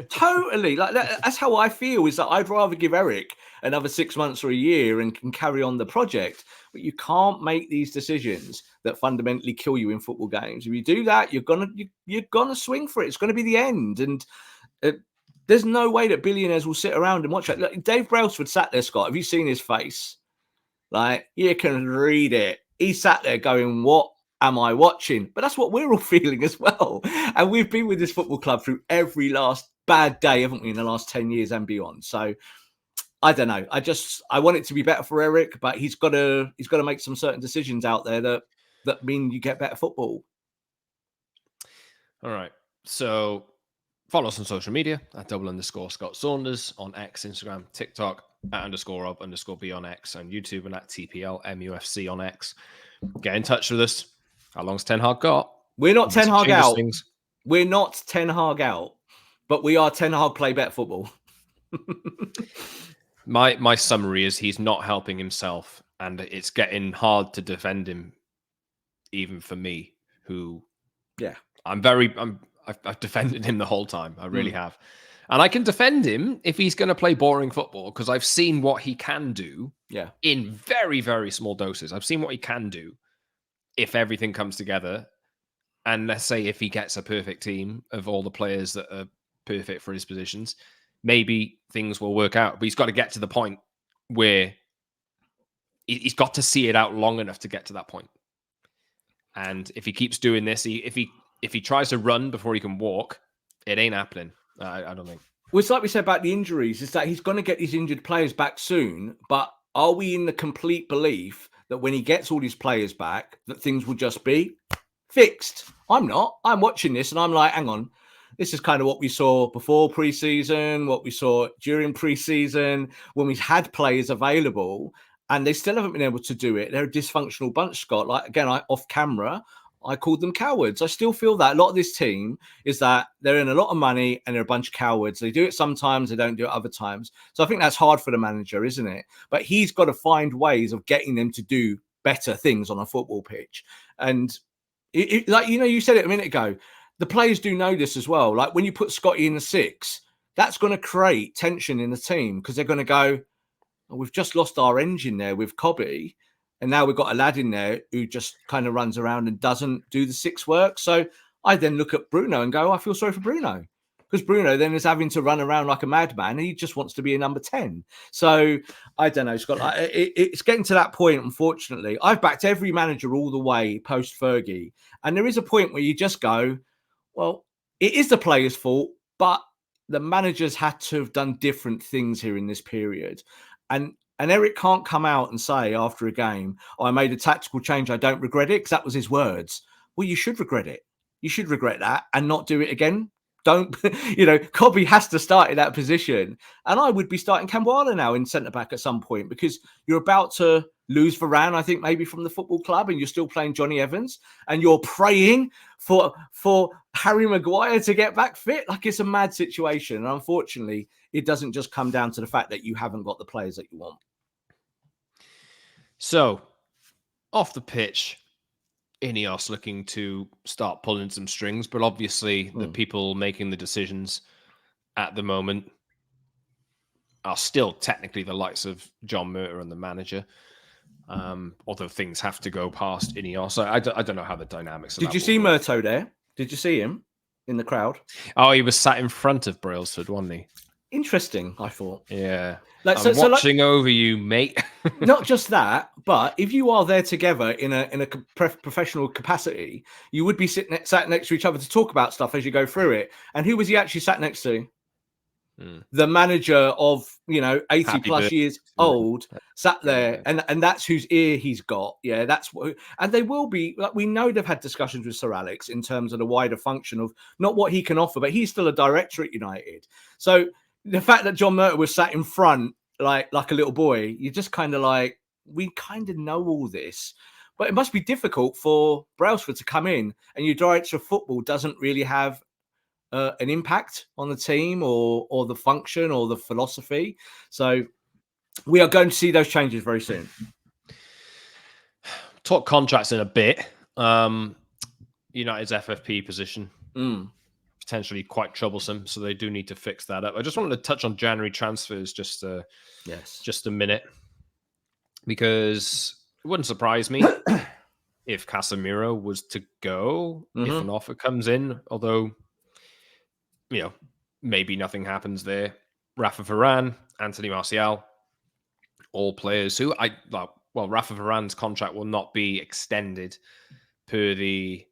Totally. Like that's how I feel, is that I'd rather give Erik another 6 months or a year and can carry on the project. But you can't make these decisions that fundamentally kill you in football games. If you do that, you're gonna swing for it. It's gonna be the end. And there's no way that billionaires will sit around and watch it. Like, Dave Brailsford sat there, Scott. Have you seen his face? Like, you can read it. He sat there going, what am I watching? But that's what we're all feeling as well. And we've been with this football club through every last bad day, haven't we, in the last 10 years and beyond. So I don't know. I want it to be better for Erik, but he's got to make some certain decisions out there that mean you get better football. All right. So follow us on social media at @_Scott Saunders on X, Instagram, TikTok, @_Rob_B on X, and YouTube, and at TPL MUFC on X. Get in touch with us. How long's Ten Hag got? We're not Ten Hag out. We're not Ten Hag out, but we are Ten Hag play better football. My summary is he's not helping himself, and it's getting hard to defend him, even for me, who I've defended him the whole time. I really have. And I can defend him if he's going to play boring football, because I've seen what he can do in very, very small doses. I've seen what he can do if everything comes together. And let's say if he gets a perfect team of all the players that are perfect for his positions, maybe things will work out. But he's got to get to the point where he's got to see it out long enough to get to that point. And if he keeps doing this, if he tries to run before he can walk, it ain't happening. I don't think. Well, it's like we said about the injuries, is that he's going to get these injured players back soon. But are we in the complete belief that when he gets all these players back, that things will just be fixed? I'm not. I'm watching this and I'm like, hang on. This is kind of what we saw before pre-season, what we saw during pre-season, when we had players available, and they still haven't been able to do it. They're a dysfunctional bunch, Scott. Like, again, off camera, I called them cowards. I still feel that a lot of this team is that they're in a lot of money and they're a bunch of cowards. They do it sometimes, they don't do it other times. So I think that's hard for the manager, isn't it? But he's got to find ways of getting them to do better things on a football pitch. And like, you said it a minute ago, the players do know this as well. Like when you put Scotty in the 6, that's going to create tension in the team because they're going to go, oh, we've just lost our engine there with Cobby. And now we've got a lad in there who just kind of runs around and doesn't do the 6 work. So I then look at Bruno and go, I feel sorry for Bruno. Because Bruno then is having to run around like a madman. And he just wants to be a number 10. So I don't know, Scott. It's getting to that point, unfortunately. I've backed every manager all the way post-Fergie. And there is a point where you just go, well, it is the players' fault, but the managers had to have done different things here in this period. And Erik can't come out and say after a game, oh, I made a tactical change, I don't regret it, because that was his words. Well, you should regret it. You should regret that and not do it again. Don't, Cobby has to start in that position. And I would be starting Kambwala now in centre-back at some point because you're about to lose Varane, I think, maybe from the football club, and you're still playing Johnny Evans, and you're praying for Harry Maguire to get back fit. Like, it's a mad situation. And unfortunately, it doesn't just come down to the fact that you haven't got the players that you want. So, off the pitch, INEOS looking to start pulling some strings, but obviously the people making the decisions at the moment are still technically the likes of John Murter and the manager. Although things have to go past INEOS. So I don't know how the dynamics of Did you see Murto there? Did you see him in the crowd? Oh, he was sat in front of Brailsford, wasn't he? Interesting, I thought. Yeah. Like, I'm watching over you, mate. Not just that, but if you are there together in a professional capacity, you would be sat next to each other to talk about stuff as you go through it. And who was he actually sat next to? The manager of 80 Happy plus birthday. years old sat there, and that's whose ear he's got. Yeah, that's what. And they will be. Like, we know they've had discussions with Sir Alex in terms of the wider function of not what he can offer, but he's still a director at United. So the fact that John Murter was sat in front like a little boy, you're just kind of like, we kind of know all this. But it must be difficult for Brailsford to come in and your director of football doesn't really have an impact on the team or the function or the philosophy. So we are going to see those changes very soon. Talk contracts in a bit. United's FFP position. Potentially quite troublesome, so they do need to fix that up. I just wanted to touch on January transfers just a minute, because it wouldn't surprise me if Casemiro was to go if an offer comes in, although maybe nothing happens there. Rafa Varane, Anthony Martial, all players who Rafa Varane's contract will not be extended per the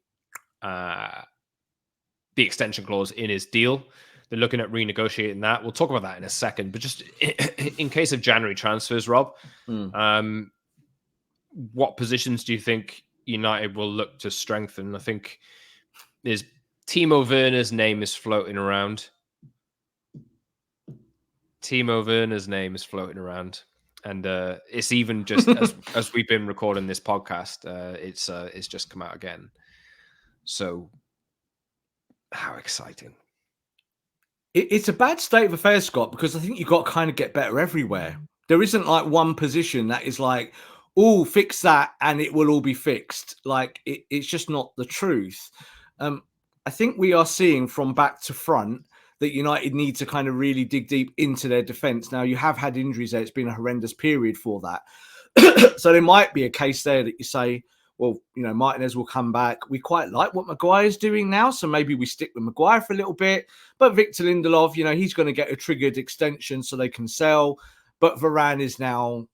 extension clause in his deal. They're looking at renegotiating that. We'll talk about that in a second. But just in case of January transfers, Rob, what positions do you think United will look to strengthen? I think there's Timo Werner's name is floating around. And it's even just as we've been recording this podcast, it's just come out again. So how exciting. It's a bad state of affairs, Scott, because I think you've got to kind of get better everywhere. There isn't like one position that is like, oh, fix that and it will all be fixed. Like, it's just not the truth. I think we are seeing from back to front that United need to kind of really dig deep into their defence. Now, you have had injuries there. It's been a horrendous period for that. So there might be a case there that you say, well, Martinez will come back. We quite like what Maguire's doing now, so maybe we stick with Maguire for a little bit. But Victor Lindelof, he's going to get a triggered extension so they can sell. But Varane is now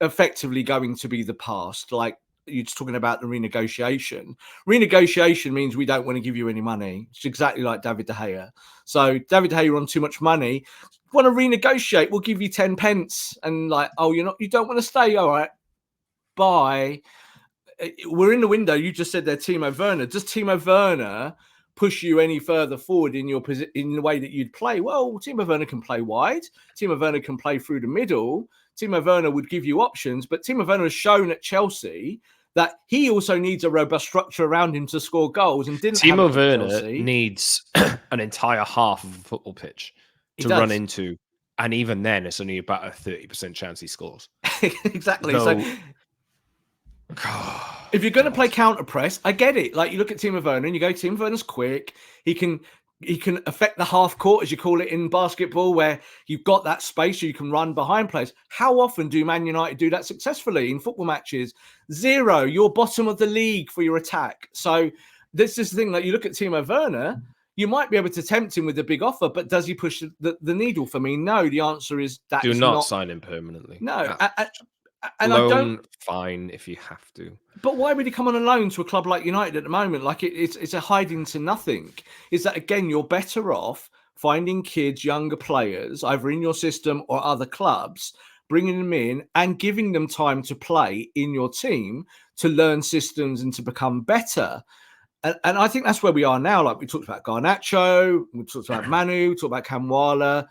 effectively going to be the past. Like, you're just talking about the renegotiation. Renegotiation means we don't want to give you any money. It's exactly like David De Gea. So David De Gea on too much money. Want to renegotiate? We'll give you 10 pence. And like, oh, you don't want to stay? All right, bye. We're in the window. You just said there, Timo Werner. Does Timo Werner push you any further forward in the way that you'd play? Well, Timo Werner can play wide. Timo Werner can play through the middle. Timo Werner would give you options, but Timo Werner has shown at Chelsea that he also needs a robust structure around him to score goals, and didn't have it Timo at Werner Chelsea. needs an entire half of a football pitch He to run does. into, and even then, it's only about a 30% chance he scores. Exactly. So So, if you're going to play God. counter press, I get it. Like, you look at Timo Werner and you go, Timo Werner's quick. He can affect the half court, as you call it in basketball, where you've got that space so you can run behind players. How often do Man United do that successfully in football matches? Zero. You're bottom of the league for your attack. So this is the thing. Like, you look at Timo Werner, you might be able to tempt him with a big offer, but does he push the needle for me? No. The answer is that Do is not not. sign him permanently. No. And I don't. Loan, fine if you have to. But why would he come on a loan to a club like United at the moment? Like, it's a hiding to nothing. Is that, again, you're better off finding kids, younger players, either in your system or other clubs, bringing them in and giving them time to play in your team to learn systems and to become better. And I think that's where we are now. Like, we talked about Garnacho, we talked about Manu, we talked about Kamwala.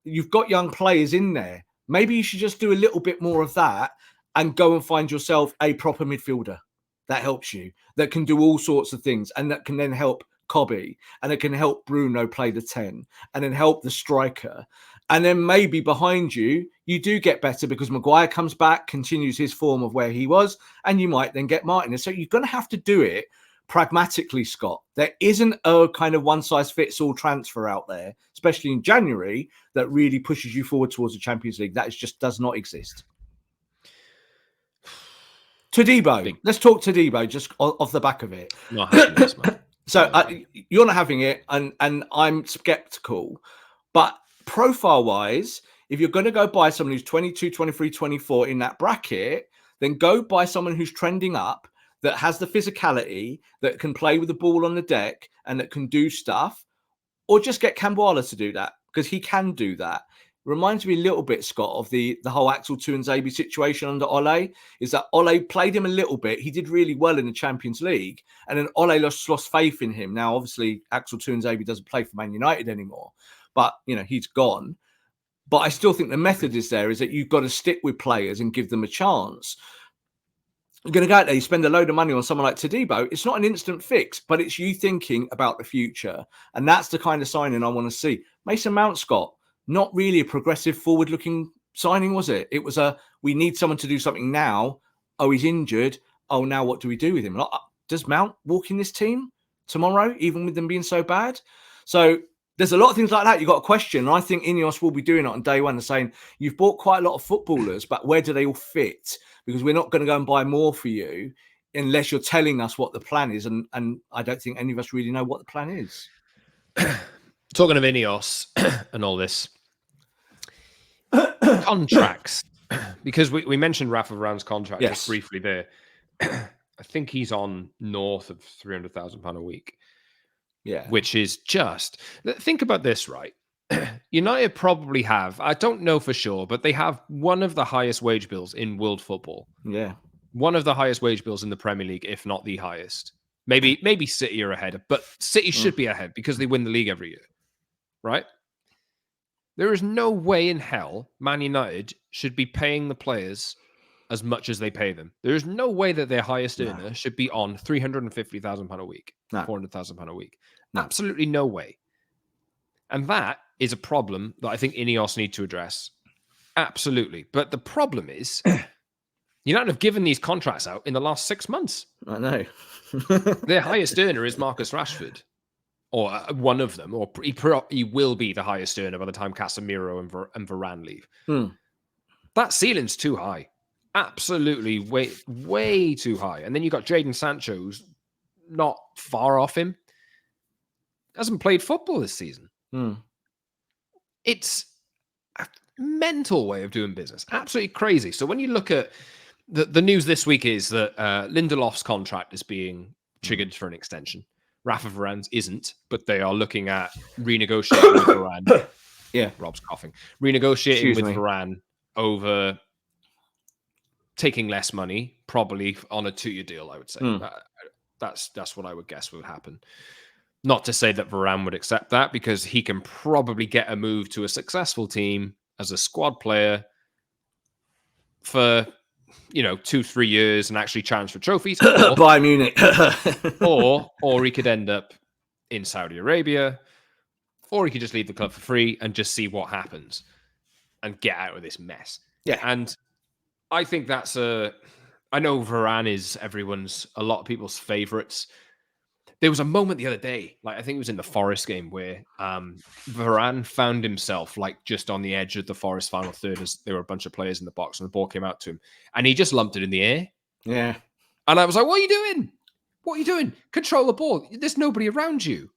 You've got young players in there. Maybe you should just do a little bit more of that and go and find yourself a proper midfielder that helps you, that can do all sorts of things, and that can then help Kobe, and it can help Bruno play the 10, and then help the striker. And then maybe behind you, you do get better because Maguire comes back, continues his form of where he was, and you might then get Martinez. So you're going to have to do it pragmatically, Scott. There isn't a kind of one-size-fits-all transfer out there, especially in January, that really pushes you forward towards the Champions League. That just does not exist. Todibo. Let's talk Todibo just off the back of it. Not having this, man. So you're not having it, and I'm skeptical. But profile-wise, if you're going to go buy someone who's 22, 23, 24 in that bracket, then go buy someone who's trending up, that has the physicality, that can play with the ball on the deck, and that can do stuff, or just get Kamwala to do that, because he can do that. Reminds me a little bit, Scott, of the whole Axel Tuanzebe situation under Ole. Is that Ole played him a little bit. He did really well in the Champions League, and then Ole lost faith in him. Now, obviously, Axel Tuanzebe doesn't play for Man United anymore, but he's gone. But I still think the method is there, is that you've got to stick with players and give them a chance. You're going to go out there, you spend a load of money on someone like Todibo. It's not an instant fix, but it's you thinking about the future. And that's the kind of signing I want to see. Mason Mount, Scott, not really a progressive, forward-looking signing, was it? It was we need someone to do something now. Oh, he's injured. Oh, now what do we do with him? Like, does Mount walk in this team tomorrow, even with them being so bad? So there's a lot of things like that you've got to question. And I think INEOS will be doing it on day one and saying, you've bought quite a lot of footballers, but where do they all fit? Because we're not going to go and buy more for you unless you're telling us what the plan is. And I don't think any of us really know what the plan is. Talking of INEOS and all this, contracts, because we mentioned Rafa Varane's contract just briefly there. I think he's on north of £300,000 a week. Yeah. Which is just, think about this, right? United probably have, I don't know for sure, but they have one of the highest wage bills in world football. Yeah. One of the highest wage bills in the Premier League, if not the highest. Maybe City are ahead, but City should be ahead because they win the league every year, right? There is no way in hell Man United should be paying the players as much as they pay them. There is no way that their highest earner should be on £350,000 a week, £400,000 a week. No. Absolutely no way. And that is a problem that I think INEOS need to address. Absolutely. But the problem is, United have given these contracts out in the last 6 months. I know. Their highest earner is Marcus Rashford, or one of them, or he will be the highest earner by the time Casemiro and Varane leave. That ceiling's too high. Absolutely way too high. And then you got Jadon Sancho, who's not far off him. Hasn't played football this season. It's a mental way of doing business. Absolutely crazy. So when you look at the news this week is that Lindelof's contract is being triggered for an extension. Rafa Varane's isn't, but they are looking at renegotiating with Varane. Yeah, Rob's coughing. Renegotiating with Varane over taking less money, probably on a 2-year deal, I would say. That's what I would guess would happen. Not to say that Varane would accept that, because he can probably get a move to a successful team as a squad player for 2-3 years and actually challenge for trophies, Bayern Munich, or he could end up in Saudi Arabia, or he could just leave the club for free and just see what happens and get out of this mess. Yeah. And I think I know Varane is a lot of people's favourites. There was a moment the other day, like I think it was in the Forest game, where Varane found himself like just on the edge of the Forest final third as there were a bunch of players in the box and the ball came out to him and he just lumped it in the air. Yeah. And I was like, what are you doing? What are you doing? Control the ball. There's nobody around you.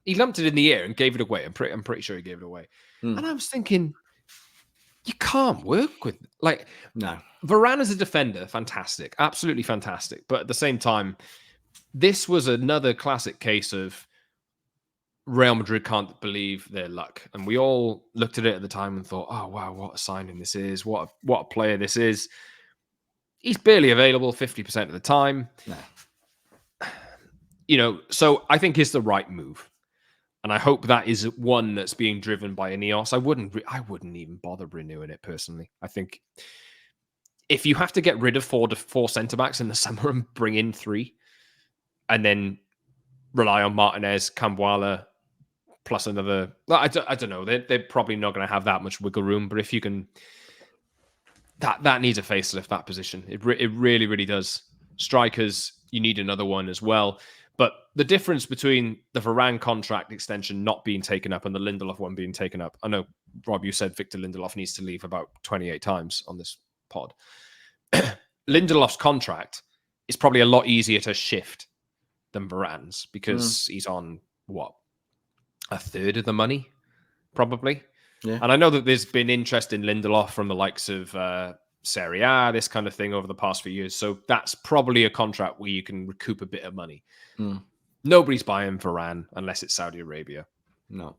He lumped it in the air and gave it away. I'm pretty sure he gave it away. And I was thinking, you can't work with no. Varane as a defender, fantastic, absolutely fantastic. But at the same time, this was another classic case of Real Madrid can't believe their luck. And we all looked at it at the time and thought, oh, wow, what a signing this is. What a player this is. He's barely available 50% of the time. No. So I think it's the right move. And I hope that is one that's being driven by INEOS. I wouldn't even bother renewing it personally. I think if you have to get rid of four centre-backs in the summer and bring in 3, and then rely on Martinez, Cambuala, plus another... I don't know. They're probably not going to have that much wiggle room, but if you can... That needs a facelift, that position. It really, really does. Strikers, you need another one as well. But the difference between the Varane contract extension not being taken up and the Lindelof one being taken up, I know, Rob, you said Victor Lindelof needs to leave about 28 times on this pod. Lindelof's contract is probably a lot easier to shift than Varane's because he's on, a third of the money, probably. Yeah. And I know that there's been interest in Lindelof from the likes of Serie A, this kind of thing over the past few years. So that's probably a contract where you can recoup a bit of money. Nobody's buying Varane unless it's Saudi Arabia. No.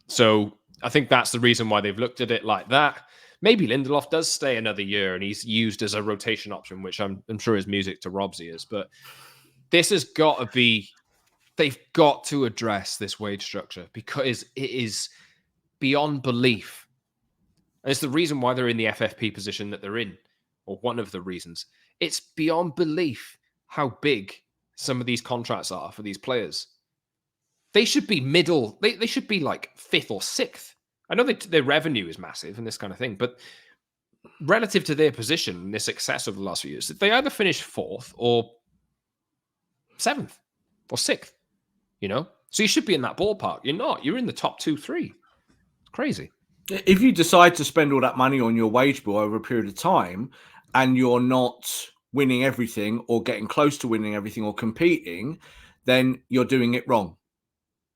So I think that's the reason why they've looked at it like that. Maybe Lindelof does stay another year and he's used as a rotation option, which I'm sure is music to Rob's ears. But this has got to be... They've got to address this wage structure because it is beyond belief. And it's the reason why they're in the FFP position that they're in, or one of the reasons. It's beyond belief how big some of these contracts are for these players. They should be middle. They should be like 5th or 6th. I know that their revenue is massive and this kind of thing, but relative to their position and their success over the last few years, they either finish 4th or 7th or 6th. So you should be in that ballpark. You're not. You're in the top 2-3. It's crazy. If you decide to spend all that money on your wage bill over a period of time and you're not winning everything or getting close to winning everything or competing, then you're doing it wrong.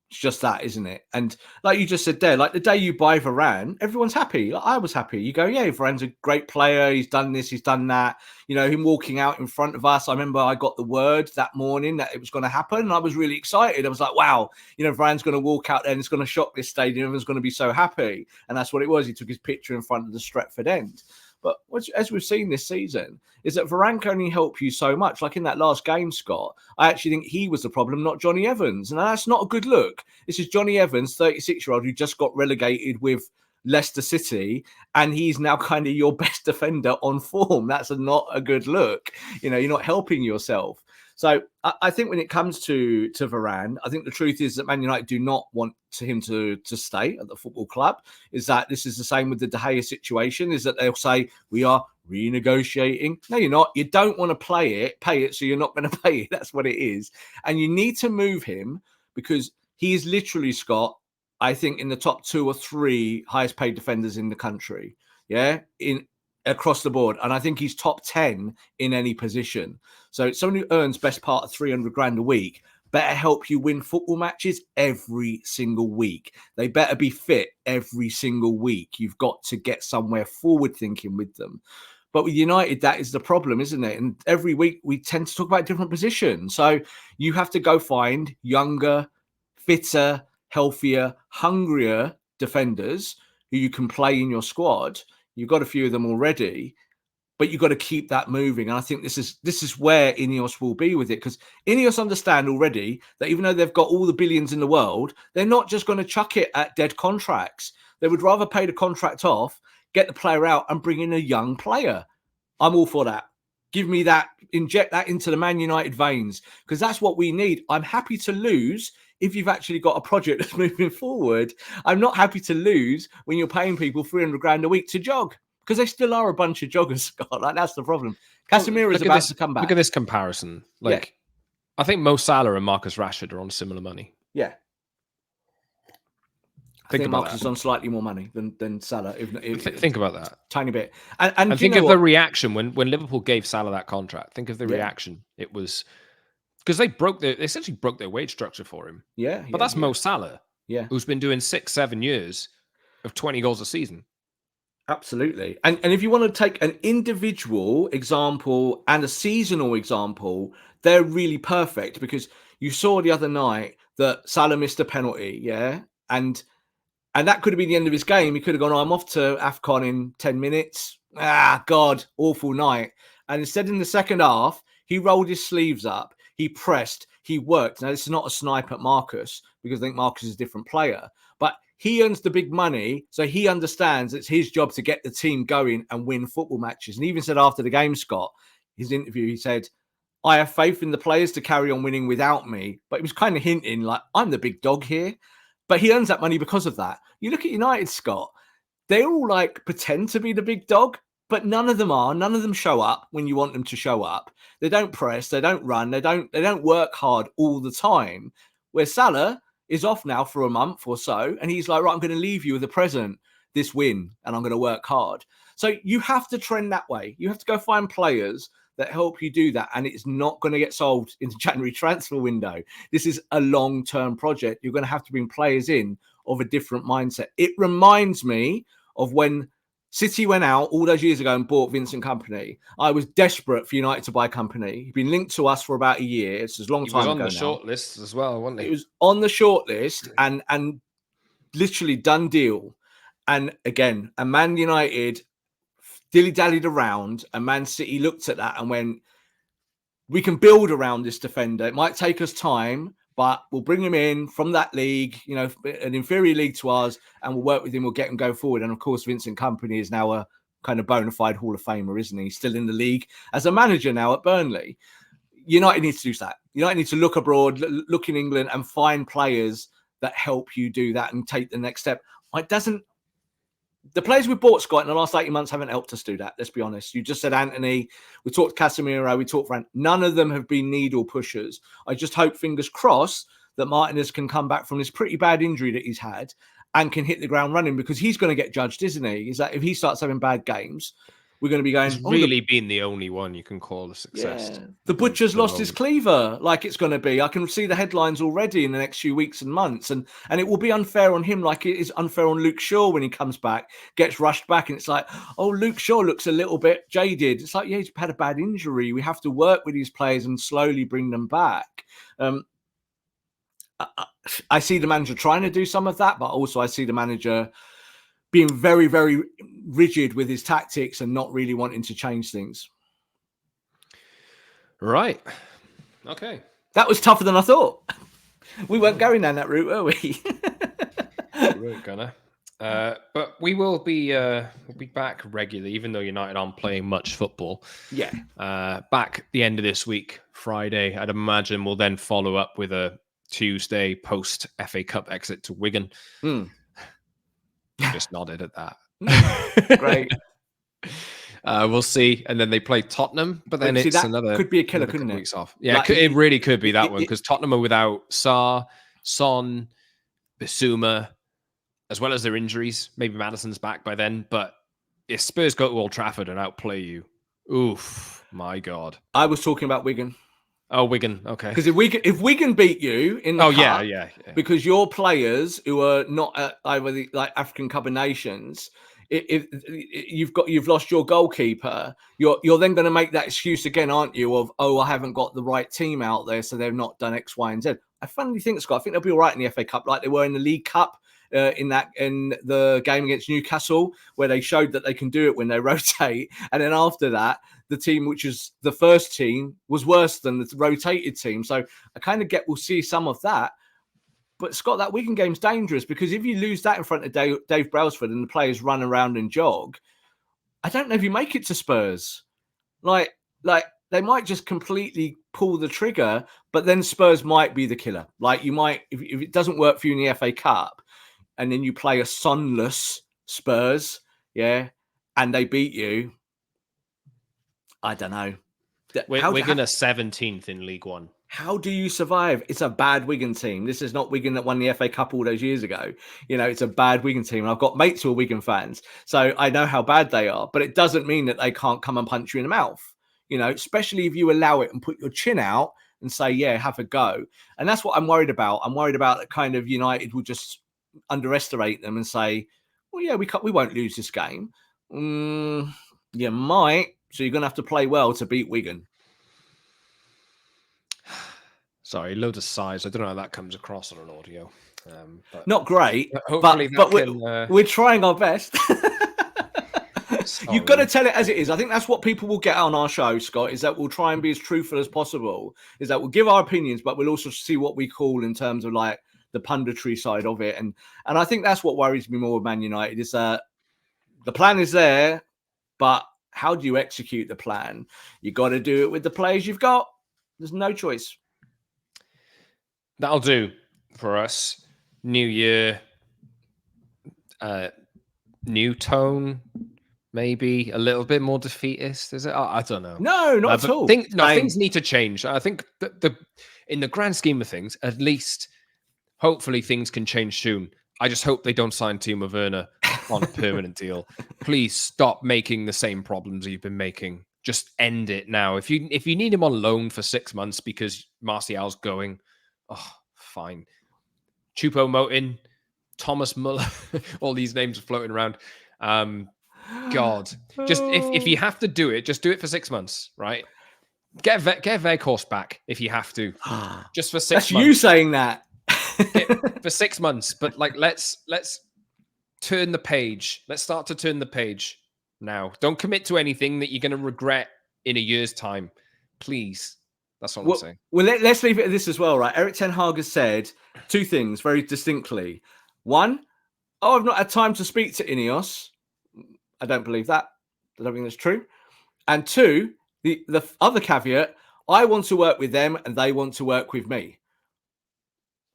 It's just that, isn't it? And like you just said there, like the day you buy Varane, everyone's happy. Like I was happy. You go, yeah, Varane's a great player. He's done this, he's done that. Him walking out in front of us. I remember I got the word that morning that it was going to happen. And I was really excited. I was like, wow, Varane's going to walk out there and it's going to shock this stadium. Everyone's going to be so happy. And that's what it was. He took his picture in front of the Stretford end. But as we've seen this season, is that Varane can only help you so much. Like in that last game, Scott, I actually think he was the problem, not Johnny Evans. And that's not a good look. This is Johnny Evans, 36-year-old, who just got relegated with Leicester City, and he's now kind of your best defender on form. That's not a good look. You're not helping yourself. So I think when it comes to Varane, I think the truth is that Man United do not want him to stay at the football club. Is that this is the same with the De Gea situation, is that they'll say, we are renegotiating. No, you're not. You don't want to pay it, so you're not going to pay it. That's what it is. And you need to move him because he is literally, Scott, I think in the top 2 or 3 highest paid defenders in the country. Yeah, across the board. And I think he's top 10 in any position. So someone who earns best part of 300 grand a week better help you win football matches every single week. They better be fit every single week. You've got to get somewhere forward thinking with them. But with United, that is the problem, isn't it? And every week we tend to talk about different positions. So you have to go find younger, fitter, healthier, hungrier defenders who you can play in your squad. You've got a few of them already, but you've got to keep that moving. And I think this is where INEOS will be with it, because INEOS understand already that even though they've got all the billions in the world, they're not just going to chuck it at dead contracts. They would rather pay the contract off, get the player out and bring in a young player. I'm all for that. Give me that, inject that into the Man United veins, because that's what we need. I'm happy to lose if you've actually got a project that's moving forward. I'm not happy to lose when you're paying people 300 grand a week to jog, because they still are a bunch of joggers, Scott. Like, that's the problem. Casemiro is about to come back. Look at this comparison. Like, I think Mo Salah and Marcus Rashford are on similar money. Yeah. I think Marcus is on slightly more money than Salah. Think about that. Tiny bit. And think of the reaction when Liverpool gave Salah that contract. Think of the reaction. It was because they essentially broke their wage structure for him. Yeah. But that's Mo Salah. Yeah. Who's been doing 6-7 years of 20 goals a season. Absolutely. And if you want to take an individual example and a seasonal example, they're really perfect, because you saw the other night that Salah missed a penalty. Yeah. And that could have been the end of his game. He could have gone, I'm off to AFCON in 10 minutes. God, awful night. And instead, in the second half, he rolled his sleeves up. He pressed. He worked. Now, this is not a snipe at Marcus, because I think Marcus is a different player. But he earns the big money, so he understands it's his job to get the team going and win football matches. And he even said after the game, Scott, his interview, he said, I have faith in the players to carry on winning without me. But he was kind of hinting like, I'm the big dog here. But he earns that money because of that. You look at United, Scott, they all like pretend to be the big dog, but none of them are. None of them show up when you want them to show up. They don't press, they don't run, they don't work hard all the time. Where Salah is off now for a month or so, and he's like, right, I'm going to leave you with a present, this win, and I'm going to work hard. So you have to trend that way. You have to go find players that help you do that, and it's not going to get solved in the January transfer window. This is a long-term project. You're going to have to bring players in of a different mindset. It reminds me of when City went out all those years ago and bought Vincent Kompany. I was desperate for United to buy Kompany. He'd been linked to us for about a year. It's a long time ago now. He was on the short list as well, wasn't he? It was on the short list and literally done deal. And again, a Man United dilly-dallied around, and Man City looked at that and went, we can build around this defender. It might take us time, but we'll bring him in from that league, you know, an inferior league to ours, and we'll work with him. We'll get him go forward. And of course, Vincent Kompany is now a kind of bona fide Hall of Famer, isn't he? He's still in the league as a manager now at Burnley. United needs to do that. United needs to look abroad, look in England, and find players that help you do that and take the next step. It doesn't. The players we bought, Scott, in the last 18 months haven't helped us do that. Let's be honest. You just said Anthony. We talked Casemiro. We talked Fran. None of them have been needle pushers. I just hope, fingers crossed, that Martinez can come back from this pretty bad injury that he's had and can hit the ground running, because he's going to get judged, isn't he? Is that if he starts having bad games, we're going to be going... He's really been the only one you can call a success. Yeah. The Butcher's lost his cleaver, like it's going to be. I can see the headlines already in the next few weeks and months. And it will be unfair on him, like it is unfair on Luke Shaw when he comes back, gets rushed back. And it's like, oh, Luke Shaw looks a little bit jaded. It's like, yeah, he's had a bad injury. We have to work with these players and slowly bring them back. I see the manager trying to do some of that, but also I see the manager being very, very rigid with his tactics and not really wanting to change things. Right. Okay. That was tougher than I thought. We weren't going down that route, were we? We weren't gonna. But we will be back regularly, even though United aren't playing much football. Yeah. Back the end of this week, Friday. I'd imagine we'll then follow up with a Tuesday post FA Cup exit to Wigan. Just nodded at that. Great. We'll see. And then they play Tottenham, but then it's another... Could be a killer, couldn't it? Weeks off. Yeah, like, it really could be that one, because Tottenham are without Sarr, Son, Bissouma, as well as their injuries. Maybe Maddison's back by then, but if Spurs go to Old Trafford and outplay you, oof, my God. I was talking about Wigan. Oh, Wigan, okay. Because if Wigan beat you in the cup, yeah, because your players who are not at either the African Cup of Nations, if you've lost your goalkeeper, you're then going to make that excuse again, aren't you? Of, oh, I haven't got the right team out there, so they've not done X, Y, and Z. I finally think, Scott, I think they'll be all right in the FA Cup, like they were in the League Cup. In the game against Newcastle, where they showed that they can do it when they rotate, and then after that, the team, which is the first team, was worse than the rotated team. So I kind of we'll see some of that. But Scott, that Wigan game's dangerous, because if you lose that in front of Dave Brailsford and the players run around and jog, I don't know if you make it to Spurs. Like, they might just completely pull the trigger, but then Spurs might be the killer. Like, you might, if it doesn't work for you in the FA Cup, and then you play a sunless Spurs, yeah, and they beat you. I don't know. Wigan are 17th in League One. How do you survive? It's a bad Wigan team. This is not Wigan that won the FA Cup all those years ago. You know, it's a bad Wigan team. And I've got mates who are Wigan fans, so I know how bad they are. But it doesn't mean that they can't come and punch you in the mouth. You know, especially if you allow it and put your chin out and say, yeah, have a go. And that's what I'm worried about. I'm worried about that kind of United will just underestimate them and say, well, yeah, we won't lose this game. You might. So you're going to have to play well to beat Wigan. Sorry, loads of sighs. I don't know how that comes across on an audio. But not great, hopefully but we're trying our best. You've got to tell it as it is. I think that's what people will get on our show, Scott, is that we'll try and be as truthful as possible, is that we'll give our opinions, but we'll also see what we call in terms of like the punditry side of it. And I think that's what worries me more with Man United is that the plan is there, but how do you execute the plan? You got to do it with the players you've got. There's no choice. That'll do for us. New year, new tone, maybe a little bit more defeatist. Is it? I don't know. No, not at all. Things need to change. I think in the grand scheme of things, at least, hopefully, things can change soon. I just hope they don't sign Timo Werner on a permanent deal. Please stop making the same problems you've been making. Just end it now. If you need him on loan for 6 months because Martial's going, oh, fine. Choupo-Moting, Thomas Muller, all these names are floating around. God, just if you have to do it, just do it for 6 months, right? Get Weghorst back if you have to, just for 6 months. That's you saying that. For 6 months, but like let's turn the page. Let's start to turn the page now. Don't commit to anything that you're going to regret in a year's time, please. That's what I'm saying. Well, let's leave it at this as well, right? Erik ten Hag has said 2 things very distinctly. 1, I've not had time to speak to INEOS. I don't believe that. I don't think that's true. And 2, the other caveat, I want to work with them and they want to work with me.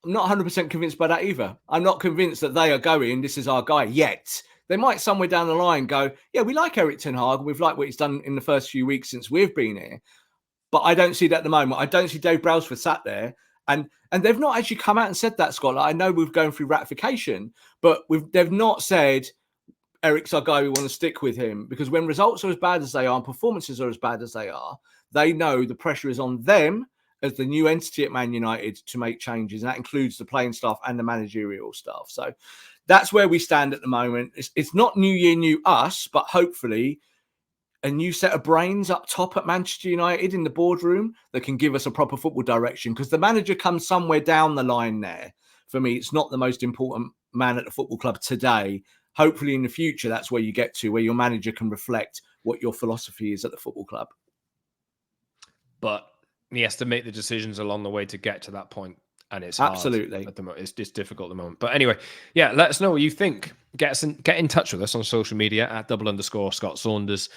I'm not 100% convinced by that either. I'm not convinced that they are going, this is our guy yet. They might somewhere down the line go, yeah, we like Erik ten Hag. We've liked what he's done in the first few weeks since we've been here. But I don't see that at the moment. I don't see Dave Brailsford sat there. And they've not actually come out and said that, Scott. Like, I know we're going through ratification, but they've not said, Eric's our guy, we want to stick with him. Because when results are as bad as they are and performances are as bad as they are, they know the pressure is on them as the new entity at Man United to make changes. And that includes the playing staff and the managerial staff. So that's where we stand at the moment. It's not new year, new us, but hopefully a new set of brains up top at Manchester United in the boardroom that can give us a proper football direction, because the manager comes somewhere down the line there. For me, it's not the most important man at the football club today. Hopefully in the future, that's where you get to, where your manager can reflect what your philosophy is at the football club. But he has to make the decisions along the way to get to that point. And it's absolutely hard at the moment. It's difficult at the moment. But anyway, yeah, let us know what you think. Get in touch with us on social media at @_Scott Saunders,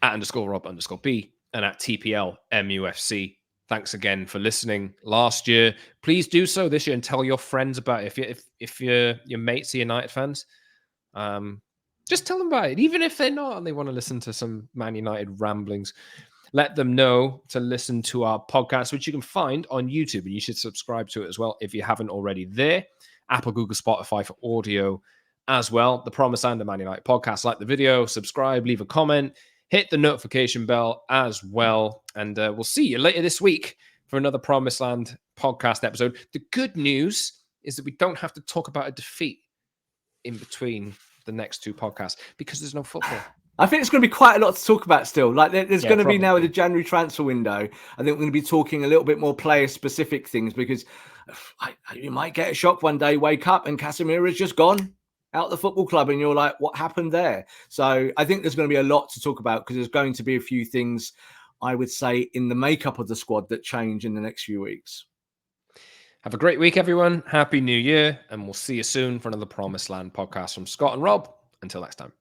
@_Rob_B, and at TPL MUFC. Thanks again for listening last year. Please do so this year and tell your friends about it. If your mates are United fans, just tell them about it. Even if they're not and they want to listen to some Man United ramblings, let them know to listen to our podcast, which you can find on YouTube, and you should subscribe to it as well if you haven't already there. Apple, Google, Spotify for audio as well. The Promised Land of Man United podcast. Like the video, subscribe, leave a comment, hit the notification bell as well. And we'll see you later this week for another Promised Land podcast episode. The good news is that we don't have to talk about a defeat in between the next 2 podcasts because there's no football. I think it's going to be quite a lot to talk about still. Like there's going to be now in the January transfer window. I think we're going to be talking a little bit more player-specific things, because you might get a shock one day, wake up and Casemiro just gone out the football club and you're like, what happened there? So I think there's going to be a lot to talk about, because there's going to be a few things, I would say, in the makeup of the squad that change in the next few weeks. Have a great week, everyone. Happy New Year. And we'll see you soon for another Promised Land podcast from Scott and Rob. Until next time.